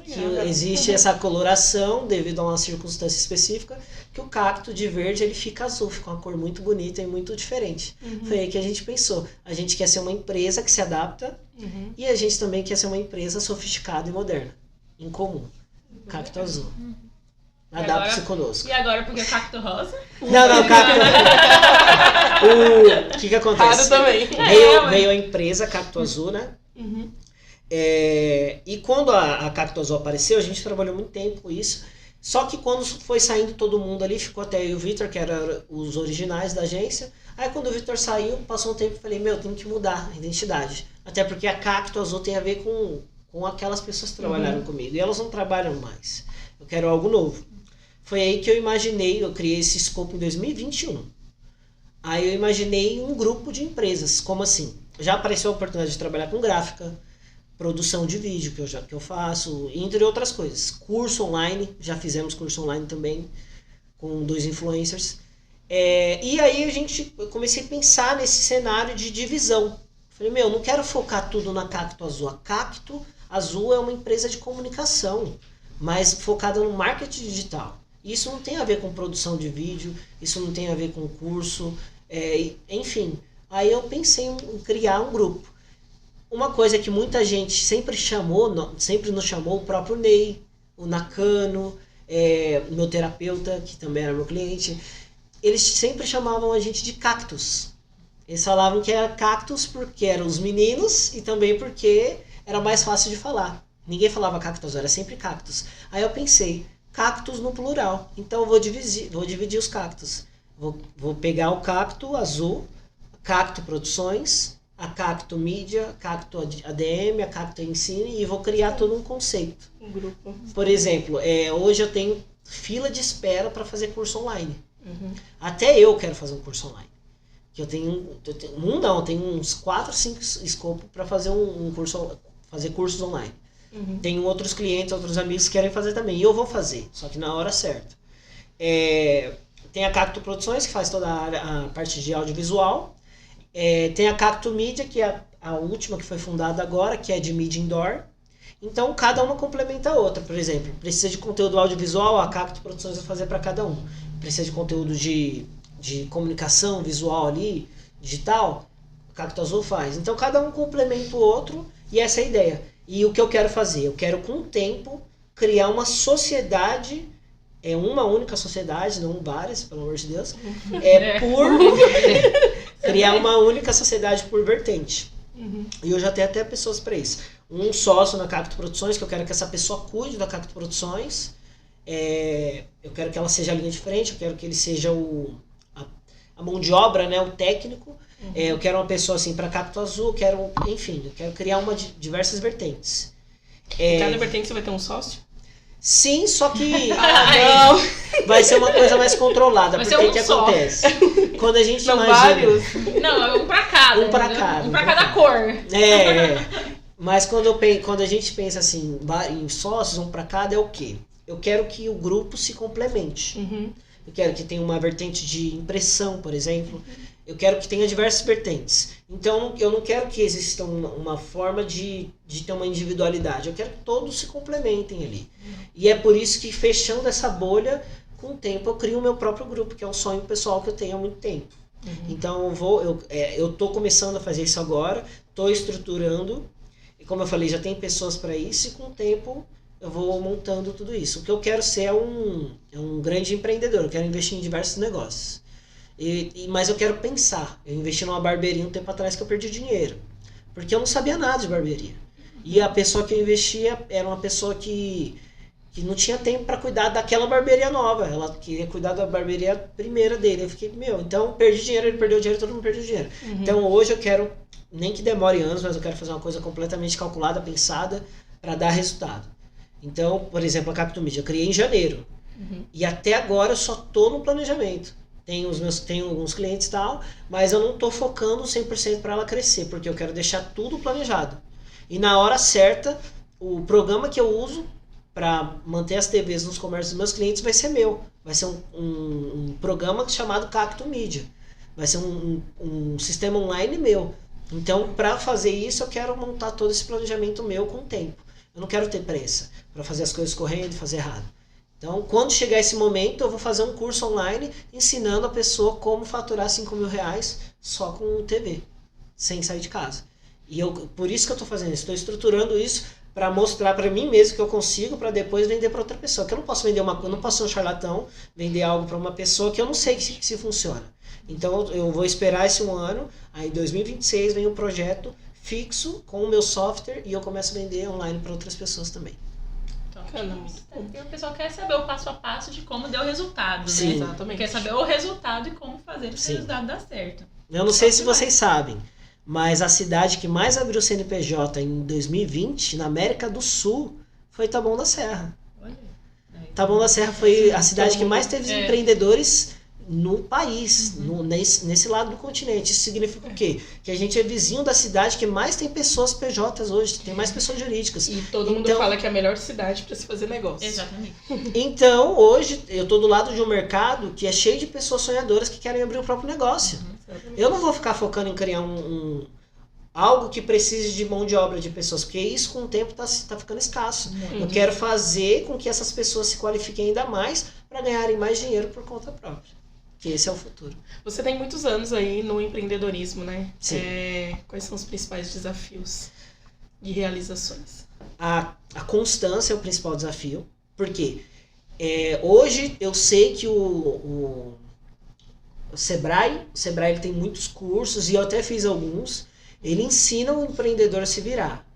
Que existe essa coloração devido a uma circunstância específica, que o cacto de verde ele fica azul, fica uma cor muito bonita e muito diferente. Foi aí que a gente pensou. A gente quer ser uma empresa que se adapta e a gente também quer ser uma empresa sofisticada e moderna, em comum. Cacto azul. Adapte-se conosco. E agora porque é cacto rosa? Não, cacto. O que acontece? também. Veio a empresa Cacto Azul, né? E quando a Cacto Azul apareceu, a gente trabalhou muito tempo com isso. Só que quando foi saindo todo mundo ali, ficou até eu e o Vitor, que eram os originais da agência. Aí quando o Vitor saiu, passou um tempo, eu falei, tem que mudar a identidade. Até porque a Cacto Azul tem a ver com aquelas pessoas que trabalharam comigo. E elas não trabalham mais. Eu quero algo novo. Foi aí que eu criei esse escopo em 2021. Aí eu imaginei um grupo de empresas, como assim? Já apareceu a oportunidade de trabalhar com gráfica, produção de vídeo que eu faço, entre outras coisas. Curso online, já fizemos curso online também, com 2 influencers. E aí eu comecei a pensar nesse cenário de divisão. Falei, não quero focar tudo na Cacto Azul. A Cacto Azul é uma empresa de comunicação, mas focada no marketing digital. Isso não tem a ver com produção de vídeo, isso não tem a ver com curso, enfim. Aí eu pensei em criar um grupo. Uma coisa que muita gente sempre nos chamou, o próprio Ney, o Nakano, o meu terapeuta, que também era meu cliente, eles sempre chamavam a gente de cactus. Eles falavam que era cactus porque eram os meninos e também porque era mais fácil de falar. Ninguém falava cactus, era sempre cactus. Aí eu pensei, cactus no plural. Então eu vou dividir os cactus. Vou pegar o cacto azul, Cacto Produções, a Cacto Mídia, Cacto ADM, a Cacto Ensine e vou criar todo um conceito. Um grupo. Por exemplo, hoje eu tenho fila de espera para fazer curso online. Até eu quero fazer um curso online. que eu tenho uns 4, 5 escopos para fazer fazer cursos online. Tenho outros clientes, outros amigos que querem fazer também. E eu vou fazer, só que na hora certa. Tem a Cacto Produções, que faz toda a parte de audiovisual. Tem a Cacto Mídia, que é a última que foi fundada agora, que é de mídia indoor. Então, cada uma complementa a outra. Por exemplo, precisa de conteúdo audiovisual, a Cacto Produções vai fazer para cada um. Precisa de conteúdo de comunicação visual ali, digital, a Cacto Azul faz. Então, cada um complementa o outro e essa é a ideia. E o que eu quero fazer? Eu quero, com o tempo, criar uma sociedade, uma única sociedade, não várias, pelo amor de Deus, criar uma única sociedade por vertente. E eu já tenho até pessoas para isso. Um sócio na Cacto Produções, que eu quero que essa pessoa cuide da Cacto Produções. Eu quero que ela seja a linha de frente, eu quero que ele seja a mão de obra, né, o técnico. Eu quero uma pessoa assim para Cacto Azul, eu quero criar diversas vertentes. Em cada vertente você vai ter um sócio? Sim, só que vai ser uma coisa mais controlada. Porque o que acontece? Quando a gente não, imagina... vários? Não, um pra cada. Um pra cada. Um pra cada cor. Mas quando a gente pensa assim, em sócios, um pra cada, é o quê? Eu quero que o grupo se complemente. Eu quero que tenha uma vertente de impressão, por exemplo. Eu quero que tenha diversas vertentes. Então, eu não quero que exista uma forma de ter uma individualidade. Eu quero que todos se complementem ali. E é por isso que, fechando essa bolha, com o tempo eu crio o meu próprio grupo, que é um sonho pessoal que eu tenho há muito tempo. Então, eu tô começando a fazer isso agora, tô estruturando. E como eu falei, já tem pessoas para isso e com o tempo eu vou montando tudo isso. O que eu quero ser é um grande empreendedor. Eu quero investir em diversos negócios. Mas eu quero pensar. Eu investi numa barbearia um tempo atrás que eu perdi dinheiro. Porque eu não sabia nada de barbearia. E a pessoa que eu investia era uma pessoa que não tinha tempo para cuidar daquela barbearia nova. Ela queria cuidar da barbearia primeira dele. Eu fiquei, então perdi dinheiro, ele perdeu dinheiro, todo mundo perdeu dinheiro. Então hoje eu quero, nem que demore anos, mas eu quero fazer uma coisa completamente calculada, pensada, para dar resultado. Então, por exemplo, a Cacto Mídia eu criei em janeiro. E até agora eu só tô no planejamento. Tenho alguns clientes e tal, mas eu não estou focando 100% para ela crescer, porque eu quero deixar tudo planejado. E na hora certa, o programa que eu uso para manter as TVs nos comércios dos meus clientes vai ser meu. Vai ser um programa chamado Cacto Mídia. Vai ser um sistema online meu. Então, para fazer isso, eu quero montar todo esse planejamento meu com o tempo. Eu não quero ter pressa para fazer as coisas correndo e fazer errado. Então, quando chegar esse momento, eu vou fazer um curso online ensinando a pessoa como faturar R$5.000 só com TV, sem sair de casa. E por isso que eu estou fazendo isso. Estou estruturando isso para mostrar para mim mesmo que eu consigo, para depois vender para outra pessoa. Que eu não posso vender eu não posso ser um charlatão, vender algo para uma pessoa que eu não sei se funciona. Então, eu vou esperar esse um ano. Aí, em 2026, vem um projeto fixo com o meu software e eu começo a vender online para outras pessoas também. Porque o pessoal quer saber o passo a passo de como deu o resultado, Sim. né? Exatamente. Quer saber o resultado e como fazer esse resultado dar certo. Eu não sei se vocês sabem, mas a cidade que mais abriu CNPJ em 2020, na América do Sul, foi Taboão da Serra. Taboão da Serra foi a cidade que mais teve empreendedores no país, nesse lado do continente. Isso significa o quê? Que a gente é vizinho da cidade que mais tem pessoas PJs hoje, tem mais pessoas jurídicas. E todo mundo fala que é a melhor cidade para se fazer negócio. Exatamente. Então, hoje, eu tô do lado de um mercado que é cheio de pessoas sonhadoras que querem abrir o próprio negócio. Eu não vou ficar focando em criar algo que precise de mão de obra de pessoas, porque isso com o tempo tá ficando escasso. Eu quero fazer com que essas pessoas se qualifiquem ainda mais para ganharem mais dinheiro por conta própria. Que esse é o futuro. Você tem muitos anos aí no empreendedorismo, né? Sim. Quais são os principais desafios e realizações? A constância é o principal desafio. Por quê? Hoje eu sei que o Sebrae ele tem muitos cursos, e eu até fiz alguns. Ele ensina o empreendedor a se virar.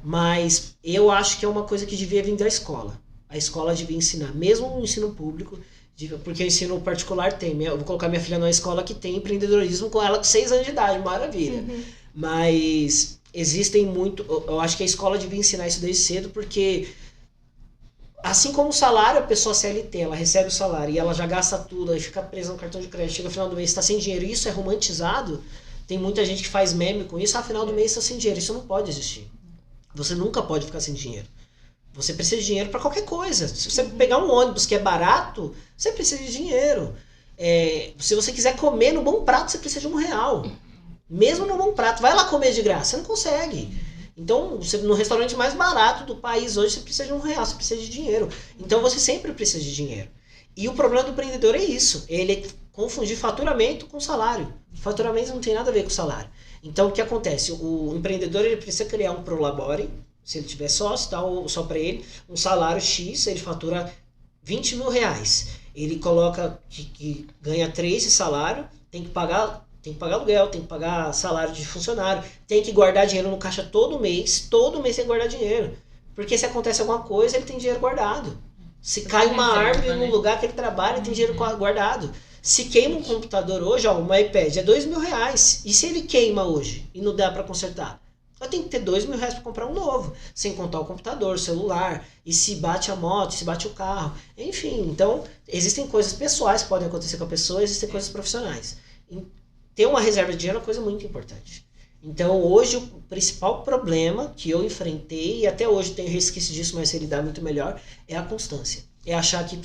Mas eu acho que é uma coisa que devia vir da escola. A escola devia ensinar, mesmo no ensino público, porque o ensino particular tem. Eu vou colocar minha filha numa escola que tem empreendedorismo com ela com 6 anos de idade, maravilha. Mas existem muito... Eu acho que a escola devia ensinar isso desde cedo, porque Assim como o salário, a pessoa CLT, ela recebe o salário e ela já gasta tudo, aí fica presa no cartão de crédito, chega no final do mês, está sem dinheiro, e isso é romantizado. Tem muita gente que faz meme com isso, final do mês está sem dinheiro. Isso não pode existir. Você nunca pode ficar sem dinheiro. Você precisa de dinheiro para qualquer coisa. Se você pegar um ônibus que é barato, você precisa de dinheiro. Se você quiser comer no bom prato, você precisa de R$1. Mesmo no bom prato, vai lá comer de graça, você não consegue. Então, no restaurante mais barato do país hoje, você precisa de R$1, você precisa de dinheiro. Então, você sempre precisa de dinheiro. E o problema do empreendedor é isso. Ele confundir faturamento com salário. Faturamento não tem nada a ver com salário. Então, o que acontece? O empreendedor ele precisa criar um prolabore, se ele tiver sócio, dá só para ele, um salário X, ele fatura R$20 mil. Ele coloca que ganha 3 de salário, tem que pagar aluguel, tem que pagar salário de funcionário, tem que guardar dinheiro no caixa todo mês tem que guardar dinheiro. Porque se acontece alguma coisa, ele tem dinheiro guardado. Se cai uma árvore no lugar que ele trabalha, ele tem dinheiro guardado. Se queima um computador hoje, um iPad é R$2 mil. E se ele queima hoje e não dá para consertar? Eu tenho que ter R$2 mil para comprar um novo, sem contar o computador, o celular, e se bate a moto, se bate o carro. Enfim, então, existem coisas pessoais que podem acontecer com a pessoa, existem coisas profissionais. Ter uma reserva de dinheiro é uma coisa muito importante. Então, hoje, o principal problema que eu enfrentei, e até hoje tenho resquício disso, mas se lidar muito melhor, é a constância. É achar que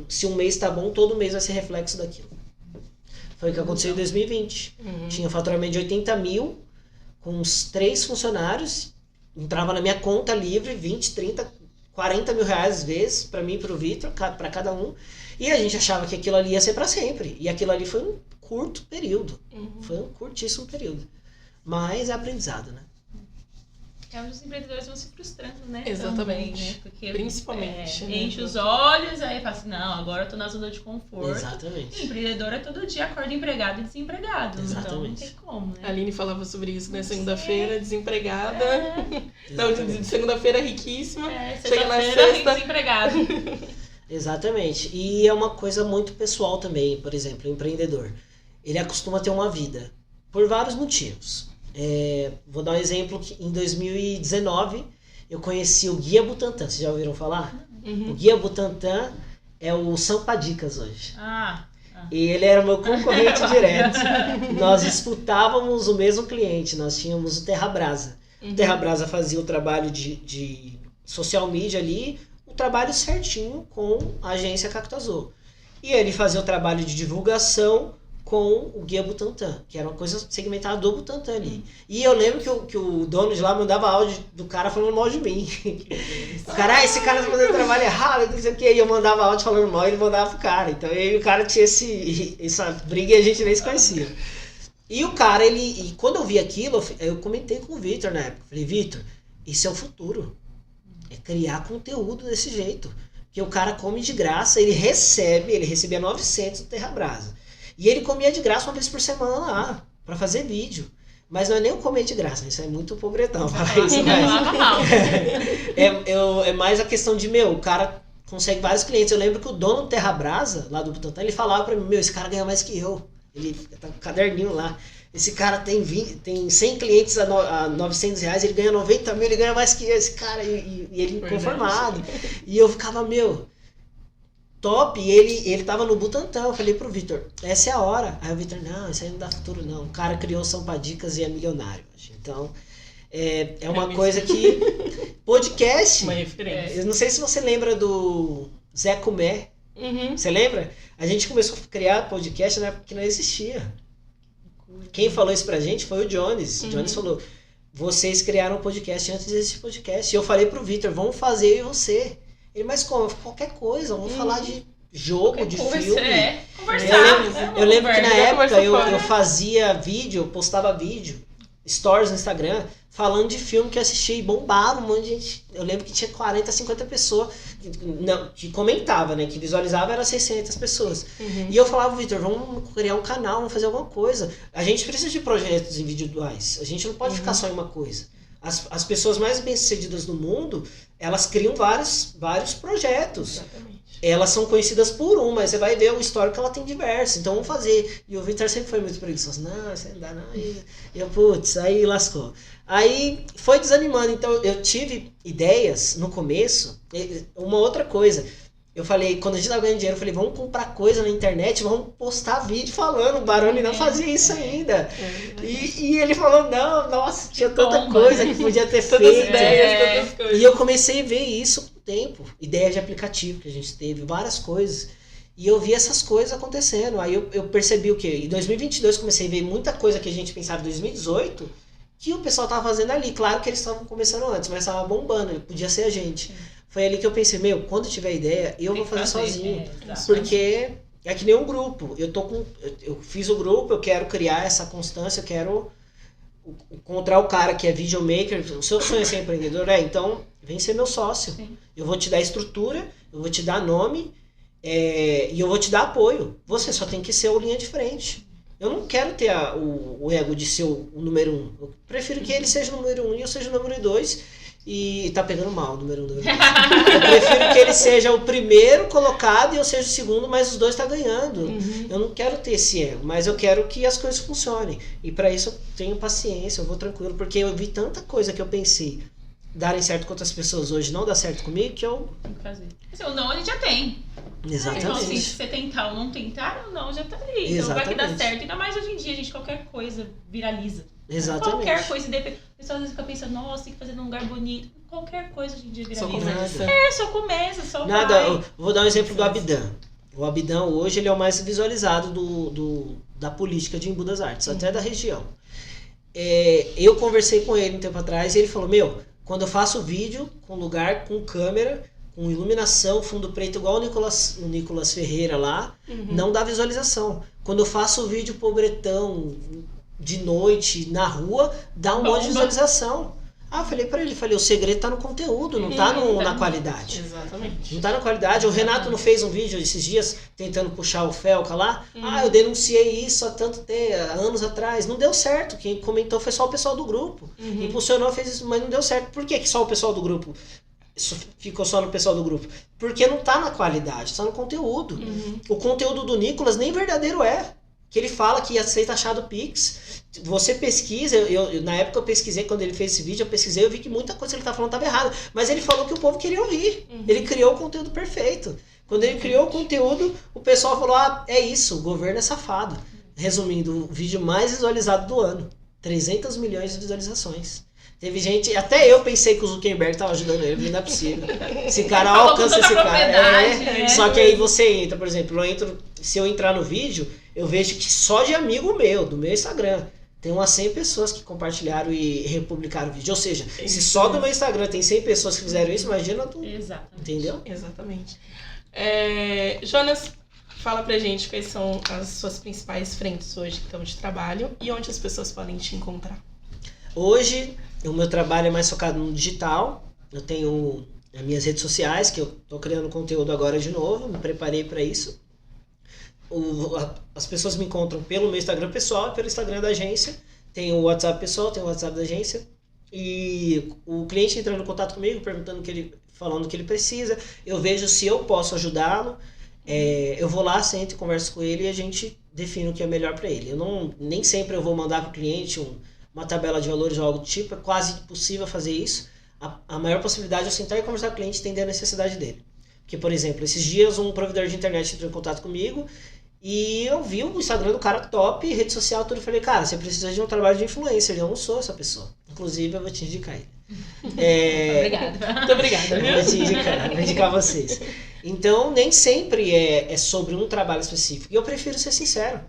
se um mês está bom, todo mês vai ser reflexo daquilo. Foi o que aconteceu em 2020. Tinha faturamento de 80 mil, com uns 3 funcionários, entrava na minha conta livre 20, 30, 40 mil reais às vezes, para mim e para o Vitor, para cada um. E a gente achava que aquilo ali ia ser para sempre. E aquilo ali foi um curto período. Foi um curtíssimo período. Mas é aprendizado, né? Os empreendedores vão se frustrando, né? Exatamente. Também, né? Porque principalmente. Enche os olhos, aí fala assim, não, agora eu tô na zona de conforto. Exatamente. O empreendedor é todo dia acorda empregado e desempregado. Exatamente. Então não tem como, né? A Aline falava sobre isso, né? Segunda-feira, desempregada. Não, de segunda-feira riquíssima. Chega na sexta, desempregado. Exatamente. E é uma coisa muito pessoal também, por exemplo, o empreendedor. Ele acostuma ter uma vida, por vários motivos. Vou dar um exemplo que em 2019 eu conheci o Guia Butantã. Vocês já ouviram falar? O Guia Butantã é o Sampa Dicas hoje. E ele era meu concorrente direto. Nós disputávamos o mesmo cliente, nós tínhamos o Terra Brasa. O Terra Brasa fazia o trabalho de social media ali, o trabalho certinho com a agência Cacto Azul. E ele fazia o trabalho de divulgação com o Guia Butantã, que era uma coisa segmentada do Butantã ali. E eu lembro que o dono de lá mandava áudio do cara falando mal de mim. O cara, esse cara tá fazendo trabalho errado, não sei o que. E eu mandava áudio falando mal e ele mandava pro cara. Então aí o cara tinha essa briga e a gente nem se conhecia. E o cara, e quando eu vi aquilo, eu comentei com o Vitor na época. Falei, Vitor, isso é o futuro. É criar conteúdo desse jeito. Porque o cara come de graça, ele recebia 900 do Terra Brasa. E ele comia de graça uma vez por semana lá, pra fazer vídeo. Mas não é nem o comer de graça, isso é muito pobretão falar isso. Mas é mais a questão de, o cara consegue vários clientes. Eu lembro que o dono do Terra Brasa, lá do Butantã, ele falava pra mim, esse cara ganha mais que eu. Ele tá com um caderninho lá. Esse cara tem 100 clientes a R$900, ele ganha 90 mil, ele ganha mais que eu, esse cara. E ele conformado. E eu ficava, top, e ele tava no Butantã. Eu falei pro Vitor, essa é a hora. Aí o Vitor, não, isso aí não dá futuro não. O cara criou Sampa Dicas e é milionário. Então, é uma coisa que... Podcast... Uma referência. Eu não sei se você lembra do Zé Comé. Você lembra? A gente começou a criar podcast na época que não existia. Quem falou isso pra gente foi o Jones. O Jones falou, vocês criaram um podcast antes desse podcast. E eu falei pro Vitor, vamos fazer eu e você. Ele, mas como? Qualquer coisa, vamos falar de jogo, de filme. Conversar. Eu lembro que na época eu fazia vídeo, postava vídeo, stories no Instagram, falando de filme que eu assisti e bombava um monte de gente. Eu lembro que tinha 40, 50 pessoas que comentava, né? Que visualizava, era 600 pessoas. E eu falava, Vitor, vamos criar um canal, vamos fazer alguma coisa. A gente precisa de projetos individuais, a gente não pode ficar só em uma coisa. As pessoas mais bem-sucedidas no mundo, elas criam vários projetos. Exatamente. elas são conhecidas por um, mas você vai ver o histórico que ela tem diversos. Então vamos fazer. E o Vitor sempre foi muito preguiçoso. Não, isso não dá não. E eu, putz, aí lascou. Aí foi desanimando. Então eu tive ideias no começo. Uma outra coisa. Eu falei, quando a gente tava ganhando dinheiro, eu falei, vamos comprar coisa na internet, vamos postar vídeo falando. O Baroni não fazia isso ainda. E ele falou, não, nossa, tinha tanta coisa que podia ter feito. Tantas ideias, tantas coisas. E eu comecei a ver isso com o tempo. Ideia de aplicativo que a gente teve, várias coisas. E eu vi essas coisas acontecendo. Aí eu percebi o quê? Em 2022 comecei a ver muita coisa que a gente pensava em 2018 que o pessoal tava fazendo ali. Claro que eles estavam começando antes, mas tava bombando, podia ser a gente. Foi ali que eu pensei, quando eu tiver ideia, eu vou fazer sozinho. Porque é que nem um grupo. Eu fiz o grupo, eu quero criar essa constância, eu quero encontrar o cara que é videomaker. O seu sonho é ser empreendedor? Então vem ser meu sócio. Sim. Eu vou te dar estrutura, eu vou te dar nome e eu vou te dar apoio. Você só tem que ser o linha de frente. Eu não quero ter o ego de ser o número 1. Eu prefiro que ele seja o número 1 e eu seja o número 2. E tá pegando mal o número 1 do número 2. Eu prefiro que ele seja o primeiro colocado e eu seja o segundo, mas os dois tá ganhando. Eu não quero ter esse ego, mas eu quero que as coisas funcionem. E para isso eu tenho paciência, eu vou tranquilo, porque eu vi tanta coisa que eu pensei darem certo com outras pessoas hoje, não dá certo comigo, que eu... Tem que fazer. O não a gente já tem. Exatamente. Então, assim, se você tentar ou não tentar, o não já tá ali. Então vai que dá certo. Ainda mais hoje em dia, gente, qualquer coisa viraliza. Exatamente. Qualquer coisa, independente. O pessoal às vezes fica pensando, nossa, tem que fazer num lugar bonito. Qualquer coisa hoje em dia viraliza. Só começa, só nada, vai. Eu vou dar um exemplo do Abdan. O Abdan hoje ele é o mais visualizado da política de Embu das Artes, até da região. Eu conversei com ele um tempo atrás e ele falou, quando eu faço vídeo com lugar, com câmera, com iluminação, fundo preto, igual o Nicolas Ferreira lá, não dá visualização. Quando eu faço vídeo pobretão, de noite, na rua, dá um monte de visualização. Eu falei pra ele, o segredo tá no conteúdo, não tá na qualidade. Exatamente. Não tá na qualidade. O Renato não fez um vídeo esses dias tentando puxar o Felca lá? Eu denunciei isso há anos atrás. Não deu certo. Quem comentou foi só o pessoal do grupo. Impulsionou, fez isso, mas não deu certo. Por que só o pessoal do grupo ficou só no pessoal do grupo? Porque não tá na qualidade, tá no conteúdo. O conteúdo do Nicolas nem verdadeiro é. Que ele fala que aceita achar do Pix. Você pesquisa, na época eu pesquisei, quando ele fez esse vídeo, eu vi que muita coisa que ele estava falando estava errada. Mas ele falou que o povo queria ouvir. Ele criou o conteúdo perfeito. Quando ele criou o conteúdo, o pessoal falou, é isso, o governo é safado. Resumindo, o vídeo mais visualizado do ano. 300 milhões de visualizações. Teve gente, até eu pensei que o Zuckerberg estava ajudando ele, não é possível. Esse cara alcança esse cara. Só que aí você entra, por exemplo, se eu entrar no vídeo, eu vejo que só de amigo meu, do meu Instagram, tem umas 100 pessoas que compartilharam e republicaram o vídeo. Ou seja, se só do meu Instagram tem 100 pessoas que fizeram isso, imagina tu. Exatamente. Entendeu? Exatamente. Jonas, fala pra gente quais são as suas principais frentes hoje que estão de trabalho e onde as pessoas podem te encontrar. Hoje, o meu trabalho é mais focado no digital. Eu tenho as minhas redes sociais, que eu tô criando conteúdo agora de novo, me preparei para isso. As pessoas me encontram pelo meu Instagram pessoal e pelo Instagram da agência. Tem o WhatsApp pessoal, tem o WhatsApp da agência. E o cliente entrando em contato comigo, falando o que ele precisa. Eu vejo se eu posso ajudá-lo. Eu vou lá, sento e converso com ele e a gente define o que é melhor para ele. Nem sempre eu vou mandar para o cliente uma tabela de valores ou algo do tipo. É quase impossível fazer isso. A maior possibilidade é eu sentar e conversar com o cliente e entender a necessidade dele. Porque, por exemplo, esses dias um provedor de internet entrou em contato comigo e eu vi o Instagram do cara top, rede social, tudo. Eu falei, cara, você precisa de um trabalho de influencer. Eu não sou essa pessoa. Inclusive, eu vou te indicar ele. Obrigada. Muito obrigada. Eu vou indicar vocês. Então, nem sempre é sobre um trabalho específico. E eu prefiro ser sincero.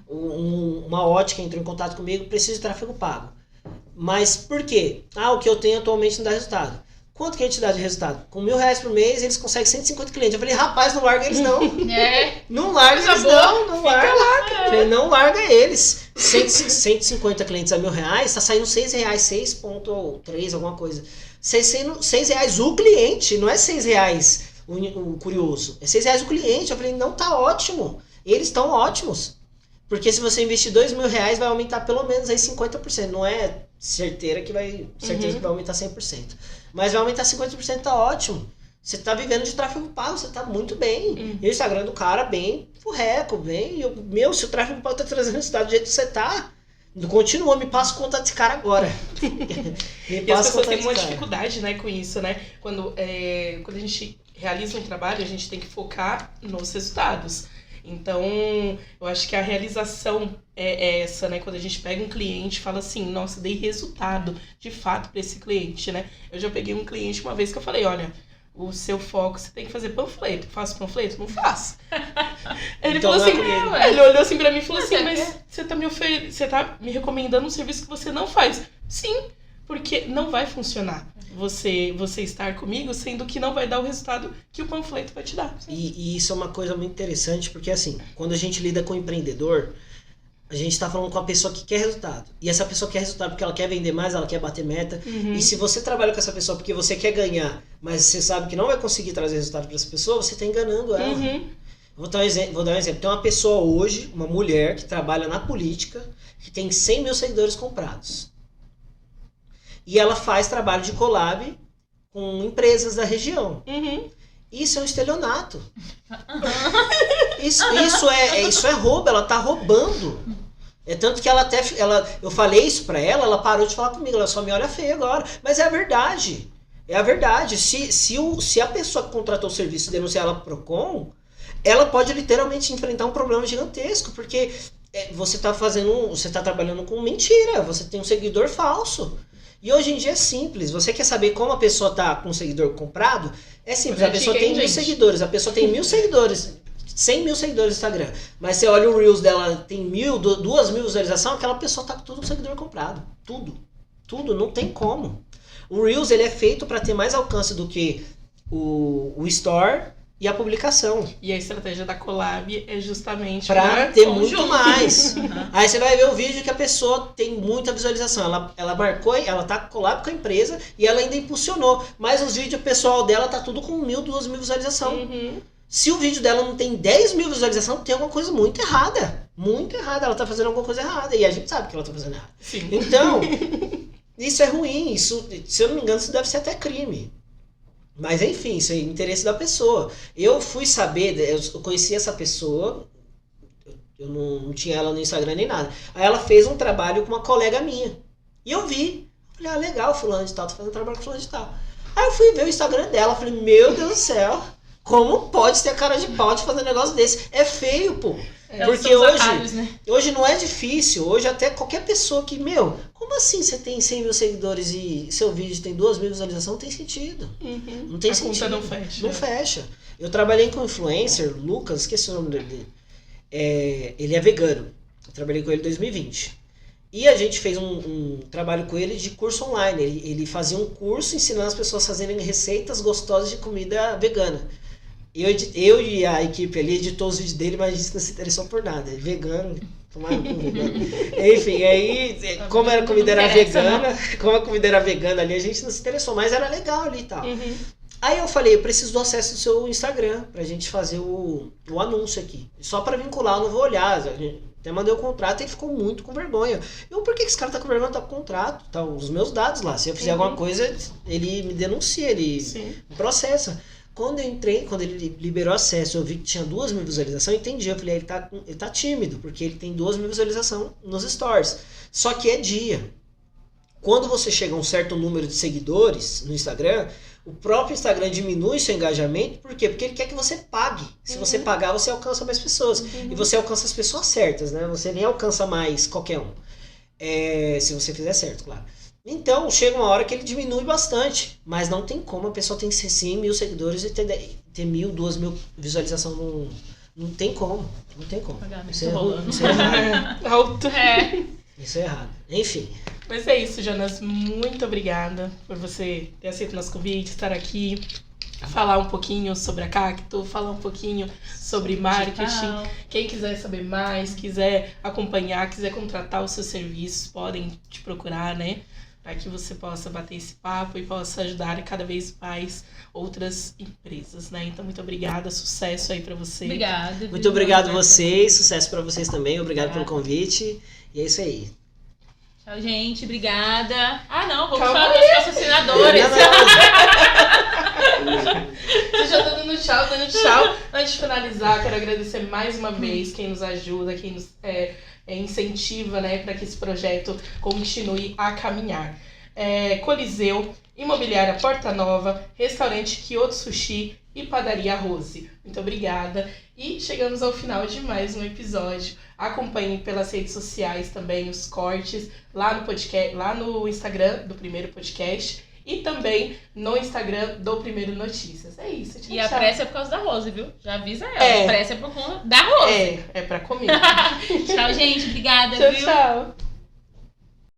Uma ótica entrou em contato comigo, precisa de tráfego pago. Mas por quê? O que eu tenho atualmente não dá resultado. Quanto que a gente dá de resultado? Com R$1.000 por mês, eles conseguem 150 clientes. Eu falei, rapaz, não larga eles não. Não larga eles não larga. Falei, não larga eles. 150 clientes a R$1.000, tá saindo R$6, 6,3, alguma coisa. R$6 o cliente, não é R$6 o curioso. É R$6 o cliente. Eu falei, não, tá ótimo. Eles estão ótimos. Porque se você investir R$2.000, vai aumentar pelo menos aí 50%. Não é certeza que vai aumentar 100%. Mas vai aumentar 50%, tá ótimo. Você tá vivendo de tráfego pago, você tá muito bem. E o Instagram do cara bem furreco, bem. Se o tráfego pago tá trazendo resultado do jeito que você tá, continua, me passa o contato desse cara agora. E as pessoas têm uma dificuldade, né, com isso, né? Quando a gente realiza um trabalho, a gente tem que focar nos resultados. Então, eu acho que a realização é essa, né? Quando a gente pega um cliente e fala assim, nossa, dei resultado de fato para esse cliente, né? Eu já peguei um cliente uma vez que eu falei, olha, o seu foco, você tem que fazer panfleto. Faço panfleto? Não faço. Ele Então, falou assim, ele olhou assim pra mim e falou assim, mas você tá me recomendando um serviço que você não faz. Sim, porque não vai funcionar você estar comigo, sendo que não vai dar o resultado que o panfleto vai te dar. E isso é uma coisa muito interessante, porque assim, quando a gente lida com o empreendedor, a gente tá falando com a pessoa que quer resultado. E essa pessoa quer resultado porque ela quer vender mais, ela quer bater meta. E se você trabalha com essa pessoa porque você quer ganhar, mas você sabe que não vai conseguir trazer resultado para essa pessoa, você tá enganando ela. Vou dar um exemplo. Tem uma pessoa hoje, uma mulher que trabalha na política, que tem 100 mil seguidores comprados. E ela faz trabalho de collab com empresas da região. Isso é um estelionato. Isso é roubo, ela tá roubando. É tanto que eu falei isso pra ela, ela parou de falar comigo, ela só me olha feio agora. Mas é a verdade. É a verdade. Se a pessoa que contratou o serviço denunciar ela pro Procon, ela pode literalmente enfrentar um problema gigantesco, porque você tá trabalhando com mentira, você tem um seguidor falso. E hoje em dia é simples. Você quer saber como a pessoa tá com um seguidor comprado? É simples. A pessoa tem 1.000 seguidores. A pessoa tem 1.000 seguidores. 100 mil seguidores no Instagram. Mas você olha o Reels dela, tem 2.000 visualizações, aquela pessoa tá com todo o seguidor comprado. Tudo. Não tem como. O Reels, ele é feito para ter mais alcance do que o Store e a publicação. E a estratégia da collab é justamente pra ter muito mais. Aí você vai ver o vídeo que a pessoa tem muita visualização. Ela marcou, ela tá collab com a empresa e ela ainda impulsionou. Mas os vídeos pessoal dela tá tudo com 1.000, 2.000 visualizações. Se o vídeo dela não tem 10.000 visualizações, tem alguma coisa muito errada. Muito errada. Ela tá fazendo alguma coisa errada. E a gente sabe que ela tá fazendo errado. Sim. Então, isso é ruim. Isso, se eu não me engano, isso deve ser até crime. Mas enfim, isso é interesse da pessoa. Eu fui saber, eu conheci essa pessoa, eu não tinha ela no Instagram nem nada. Aí ela fez um trabalho com uma colega minha. E eu vi. Falei, legal, fulano de tal, tá fazendo trabalho com fulano de tal. Aí eu fui ver o Instagram dela, falei, meu Deus do céu, como pode ter cara de pau de fazer um negócio desse? É feio, pô. Porque hoje não é difícil, hoje até qualquer pessoa que, como assim você tem 100 mil seguidores e seu vídeo tem 2.000 visualizações? Não tem sentido. Não tem sentido. A conta não fecha. Não fecha. Eu trabalhei com um influencer, Lucas, esqueci o nome dele. Ele é vegano. Eu trabalhei com ele em 2020. E a gente fez um trabalho com ele de curso online. Ele fazia um curso ensinando as pessoas a fazerem receitas gostosas de comida vegana. Eu e a equipe ali editou os vídeos dele, mas a gente não se interessou por nada. É vegano, tomaram com vegano. Enfim, aí, como a comida era vegana ali, a gente não se interessou, mas era legal ali e tal. Aí eu falei, eu preciso do acesso do seu Instagram pra gente fazer o anúncio aqui. Só pra vincular, eu não vou olhar. Até mandei o contrato e ele ficou muito com vergonha. Por que esse cara tá com vergonha? Tá com o contrato, tá os meus dados lá. Se eu fizer alguma coisa, ele me denuncia, ele me processa. Quando eu entrei, quando ele liberou acesso, eu vi que tinha 2.000 visualizações, eu entendi. Eu falei, ele tá tímido, porque ele tem 2.000 visualizações nos stories. Só que é dia. Quando você chega a um certo número de seguidores no Instagram, o próprio Instagram diminui seu engajamento. Por quê? Porque ele quer que você pague. Se você pagar, você alcança mais pessoas. E você alcança as pessoas certas, né? Você nem alcança mais qualquer um. Se você fizer certo, claro. Então, chega uma hora que ele diminui bastante. Mas não tem como a pessoa tem 100 mil seguidores e ter 1.000, 2.000 visualizações. Não tem como. Não tem como. Isso é errado. Isso é errado. Enfim. Mas é isso, Jonas. Muito obrigada por você ter aceito nosso convite, estar aqui, falar um pouquinho sobre a Cacto, falar um pouquinho sobre marketing. Quem quiser saber mais, quiser acompanhar, quiser contratar os seus serviços, podem te procurar, né? Para que você possa bater esse papo e possa ajudar cada vez mais outras empresas, né? Então, muito obrigada, sucesso aí para você. Obrigada. Muito obrigado a vocês, sucesso para vocês também, obrigado pelo convite. E é isso aí. Tchau, gente, obrigada. Vamos falar dos patrocinadores. Eu já tô dando tchau. Antes de finalizar, quero agradecer mais uma vez quem nos ajuda, quem nos incentiva, né, para que esse projeto continue a caminhar. Coliseu, Imobiliária Porta Nova, Restaurante Kyoto Sushi e Padaria Rose. Muito obrigada. E chegamos ao final de mais um episódio. Acompanhem pelas redes sociais também os cortes lá no podcast, lá no Instagram do Primeiro Podcast e também no Instagram do Primeiro Notícias. É isso. Tchau, e a tchau. pressa é por causa da Rose, viu? Já avisa ela. A pressa é por conta da Rose. É pra comer. Tchau, gente. Obrigada, Tchau, viu? tchau.